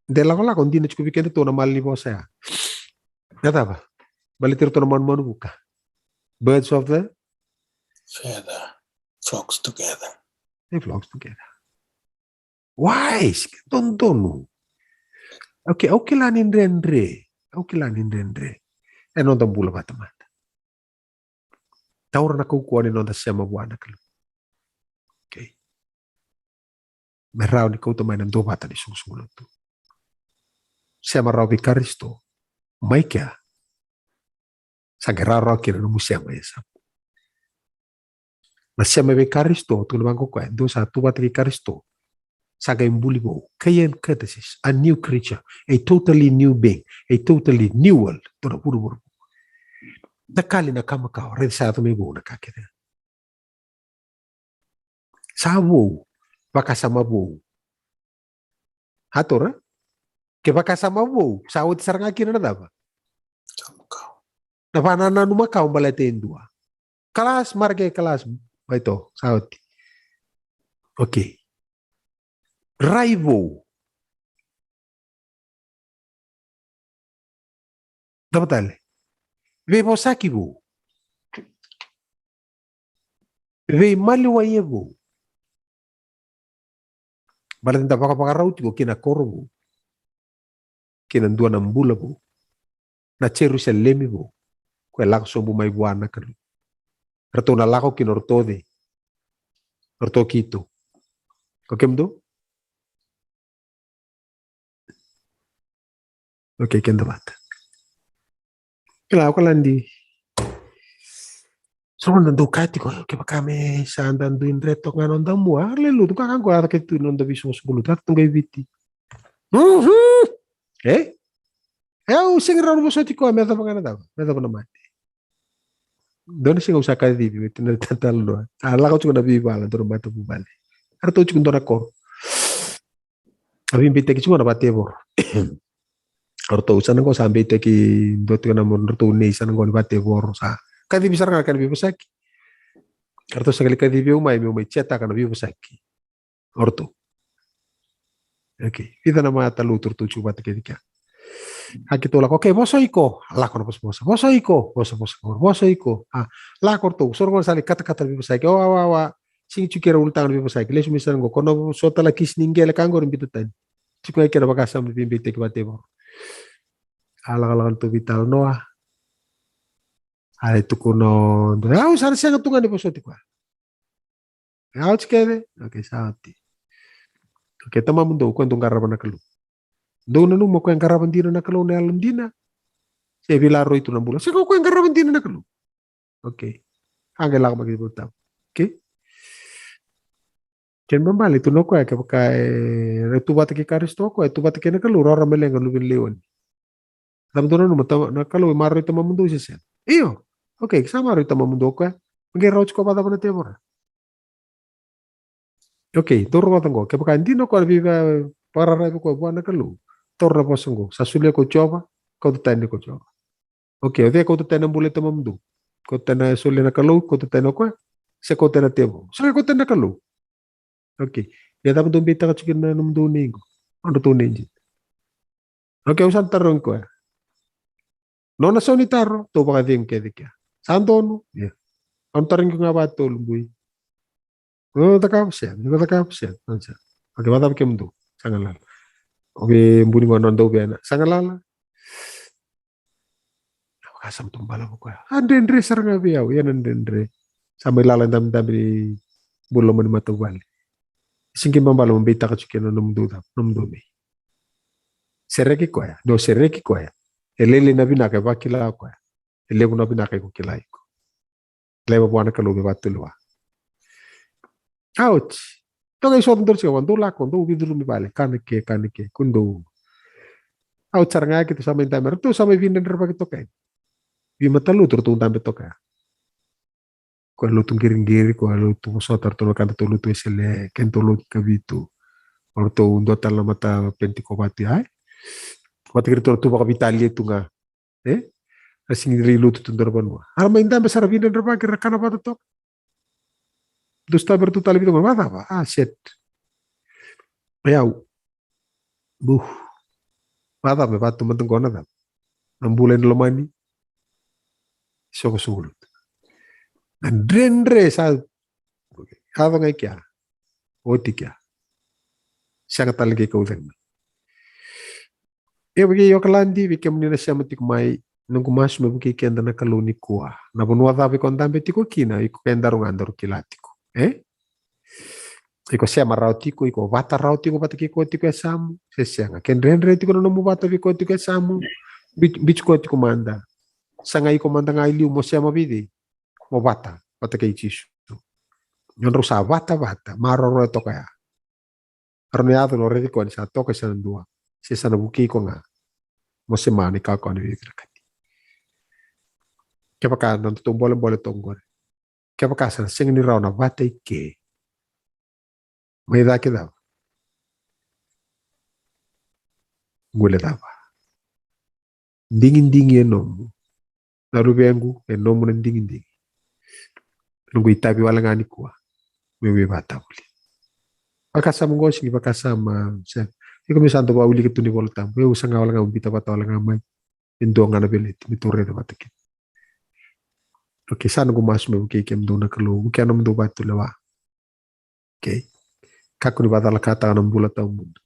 de la kon dina chuku weekend to na mali bo saya nada ba balitir to na mon buka birds of the Feather flocks together. they flocks together wise tontono okay lanin rendre e non tambula batama taur na kukuani no da sema buana kalu. Okay. Merau ni kau tamai nando bata ni sung tu. Sema rau bi Karisto. Maikia. Sagera rau kira no musema esa. Na sema bi Karisto tu no bango kwa do sa tu bata bi Karisto. Saga imbuli bo. Kayen courtesies. A new creature. A totally new being. A totally new world. Tora buru. Nakali na kama kao, red sa ato may buo na kakita. Sabo, baka sama buo. Hatora? Ke baka sama buo, sawot sarang akin na daba. Kama kao. Napanana numakao balatin dua. Kelas, marga kelas. Baito, sawot. Okay. Raibo. Dapat tali. Vei saki bo. Vei maliwa ye bo. Balatin tapaka pakarauti bo kina koro bo. Kina ndua na mbula bo. Na Jerusalemi bo. Kwe lako sombu mai buana kalu. Rato na lako kinortode. Orto kito. Kokemdo? Okay, kenda bata. Kila ako landi. So nando kati ko ke bakame sa andando in reto nga nonda mo lelu to kakang ko ata ke tu nonda biso sukulu tat tungai viti. Eu singra no soti ko meta pagana daw. Meta na mati. Don singa usa ka dibi metu na tatalo. Ala ko chukuna bibala to mata bubale. Arto chukun dona ko. Abi mbite ki chukuna batebor. Orto usan ko sampai teki dot kana mon orto ne isan ko bate bor sa kadi bisa nga kan bibo saki orto sekali kadi bibo mai ceta kana bibo saki orto okay ida na mata lutur tu chuba te kedika hakito la okay boso iko la kono boso iko la korto sorgo sali kata bibo saki wa sing chukera ultang bibo saki lesu misan go kono sota la kis ningele kangor bitutan chukay kera bakasam bimbite ke bate bor ala tu vital noa ale tu kuno au sar siang tungan di posoti kwa au chikede okay saati okay tama mundo ko ndong garaban na kalu do na no mo ko garaban dina na kalu na alam dina Se vilaro itu na bula. Se ko yang karaman din na kalu. Okay. Angge lang magibutang. Okay? Ken bambali tu no ko ka tu bata ki karisto ko tu bata ki na kalu rora melenga lubin leon. Lam tu no mata na kalu maro itu mamundu se. Iyo. Okay, sama ro itu mamundu ko. Nge roach ko bata na temor. Okay, toro matango. Ke baka hindi no ko viva para ra ko buana kalu. Torna posango. Sasulia ko choba, ko tani ko choba. Okay, ode ko tani mbule mamundu. Ko tani sulia na kalu, ko tani ko. Se ko tani temo. Se ko tani kalu. Okay. Ya dapat bita ka chikin na namdu ningo. Ano to ninji. Okay, usan tarong ko. No na soni taro, to baka ding kedikya. Sandono, ya. Ang taring ko nga ba to lumbuy. No takapsya, no takapsya. Ansa. Okay, madam kemdu. Sangalala. Okay, mbuni mo nando bena. Sangalala. Kasam tumbala ko. Andendre saranga biyaw, yan andendre. Samay lalan dam-dam bulo man matawali. Singki mambalo mbita ka chikin na namdu me. Sereki ko ya, do sereki ko ya. Elele na binaka ba kila ko ya. Elele na binaka ko kila ko. Leva buana ka lobe batulwa. Ouch. Toga iso ndor siya wando la ko ndo bidru mi bale kanike kundo. Ouch saranga kita sama intamer tu sama vinden derba kita kay. Bi matalu turtu tambe toka. Ko lutung giring-giri ko lutung sotar tolo kan tolo tu esele ken tolo kabitu. Orto undo tala mata penti ko bati ay. Mata kiri tolo tu baka bitali tu nga. Asing rilu tu tundor banwa. Arma inda besar vinden derba kira kana bata tok. Dusta bertu tali bitu mata ba? Ah shit. Ayaw. Buh. Mata me batu menteng kona da. Ambulen lomani. Soko sulut. Andre sa hava ngai kya oti kya sangat talagi ko udan e bagi yo kalandi vi kemni na siamatik mai nung kumas me buki kenda na kaluni kuwa na bunwa davi kon dambe tiko kina iko kendarung andor kilatiko iko siama rautiko iko vata rautiko patiki ko tiko samu sesianga kendrenre tiko no mu vata vi ko tiko samu bich ko tiko manda sanga iko manda ngai liu mo siama vidi mo bata kay chisu yon rusa bata maro ro to kaya arneado lo redi ko sa to ka sa dua si sa nabuki ko nga mo se mani ka ko ni kati kaya ka nan to bole tonggor kaya ka sa sing ni raw na bata ke may da kida gule daba dingin enom narubengu enom na dingin nunggu itabi wala ngani kuwa mewe bata uli akasa mongosi bakasa ma sen iko misanto ba uli ketuni voltam we usanga wala ngam bita bata wala ngamai indo ngana belit miture de batake oke san go mas me uke kem do na kalo uke anam do batu lewa oke kakuni bata la kata anam bula ta mundo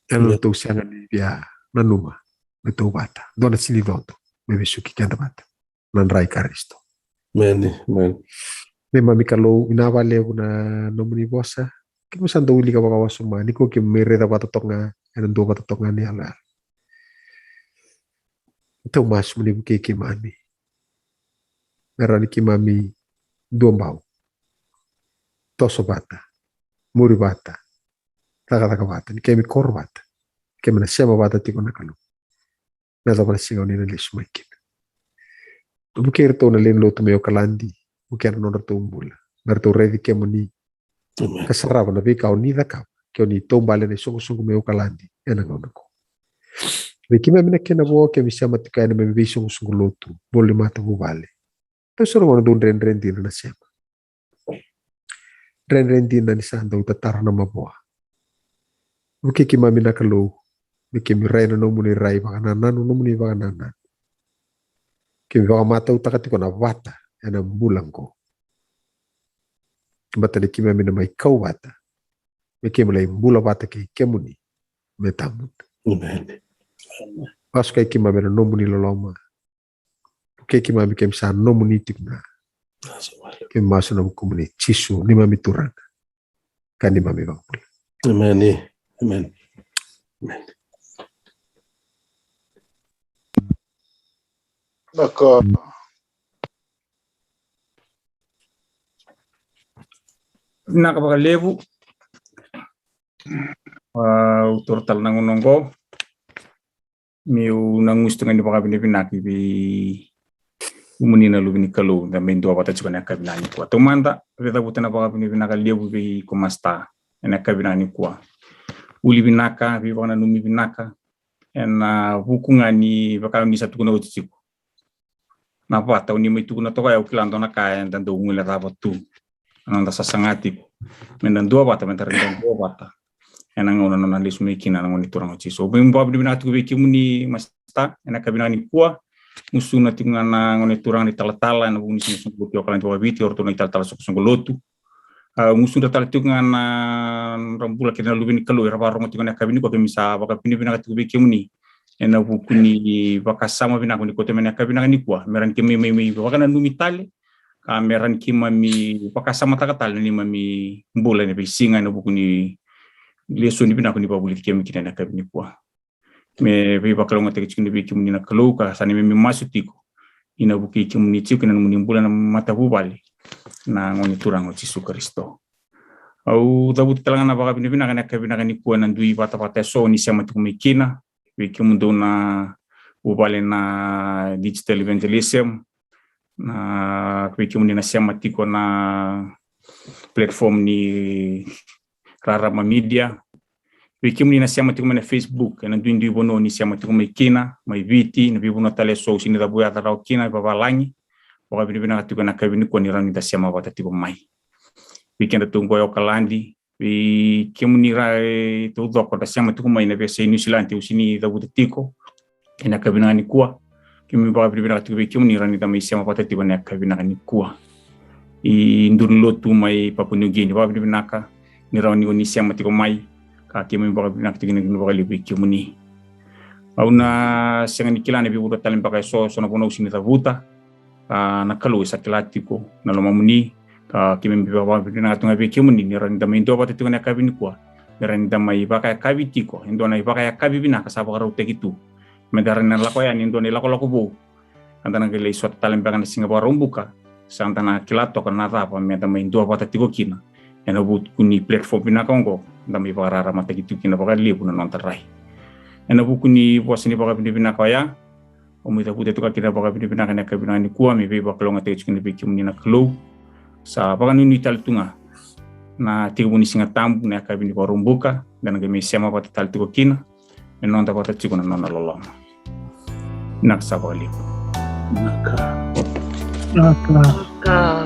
elo to sanga ni bia nanuma beto bata dona sini doto mewe suki kanda bata nan rai karisto. Men. Memang mikalo inawale una nomuni bosa. Kimo santo uli ka baka wasuma. Niko kim mereda bata tonga. Anan do bata tonga ni ala. Ito mas muni buke kimami. Merani kimami dombau. Toso bata. Muri bata. Taka bata. Ni kemi kor bata. Kemi na sema bata tiko nakalu. Nasa pala singaw ni nalisumaikin. Bukir to na len lo to meyo kalandi bukir no to umbula berto revi kemoni kasaraba na bika oni da ka ke oni to bale ne songo meyo kalandi ena ngono ko bikime mena kena bo ke bisa matika ne me viso songo lotu bole mata bu bale to soro wono dun ren din na sema ren din na ni sando tatar na maboa buki kimami na kalo bikimi rai no muni rai baka nanu no muni baka nana kimi baka mata utakati ko na wata yana bulang ko bata de kimi mina mai kau wata me kimi lai bula wata ki kemuni metamut pas kai kimi mina nomuni loloma ke kimi mi kimi sa nomuni tikna kimi masu na kumuni chisu ni mami turan kan ni mami bang Amen. Naka. Nakapakalevu utur tal nangunonggo miu nangusto ngani pakabinibinaki bi umunina lubini kalu na mendo abata chukana kabinani kwa tomanda veda butana pakabinibinaka levu bi komasta ena kabinani kwa uli binaka bi bana numi binaka ena hukungani bakani satu kuna utiku na pata uni mai tukuna toka ya ukilando na kaya ndando ngule rabatu ananda sasangati mendan dua bata mendan dua bata ena ngona na lisu mekina na ngoni turang uci so bimbo abdi binatu beki muni masta ena kabinani kwa musuna tingana ngoni turang di talatala na buni sung buti okalan tua biti orto na talatala sung lotu musuna talatungana rambula kina lubini kalu era barong tingana kabini ko kemisa baka pini binatu beki muni ena bukuni bakasama binako ni kote mena kabinani kwa meran kemi memi bakana numitale meran kimami pakasama takatal ni mami mbola ni bisinga na bukuni leso ni binako ni babuli kemi kina na kabini kwa me bi bakalo ngate kini bi kimuni na kaluka sani memi masutiko ina buki kimuni chiku na muni mbola na mata bubali na ngoni turango Yesus Kristo au dabu talanga baka binaka na kabinaka ni kwa na ndui bata so ni sama tukumikina wiki mundo na ubale na digital evangelism na wiki mundo na siama tiko na platform ni Rarama Media wiki mundo na siama tiko na Facebook na ndui bono ni siama tiko mekina mai viti na bibuno tale so sini da buya da kina babalangi baka bibina tiko na kabini ko ni rani da siama bata tiko mai weekend tungo yo kalandi vi kemunira to doko da siama tuku mai na vese New Zealand usini da budetiko ina kabina ni kwa kimi ba bibina tuku kemunira ni da mai siama patati bana kabina ni kwa I ndun lotu mai Papua New Guinea ba bibina ka ni rawni oni siama tuku mai ka kimi ba bibina tuku ni ba libi kemuni auna sengani kilane bi buda talim pakai so na bono usini da buta na kalu sakilatiko na lomamuni kimi bibawa bina tunga be kimuni ni ran dama indo bata tunga kabini kwa ran dama ibaka kabitiko indo na ibaka kabibina kasaba karo tegitu medaran na lako ya indo ni lako bo andana gele suat talem bangana Singapura rumbuka santana kilato kana rapa me dama indo bata tiko kina ena but kuni platform bina kongo dama ibaka rara mata gitu kina baka libu na nontarai ena bu kuni bosini baka bina kaya omita pute tuka kina baka bina kana kabina ni kwa me be baka longa te chikini be kimuni na klo sa pakan ni tal tunga na tigo ni singa tambu na kabini ko rumbuka dan ga me sema pata tal tigo kina non ta pata chiko na non lolo nak sa bali Naka. Naka.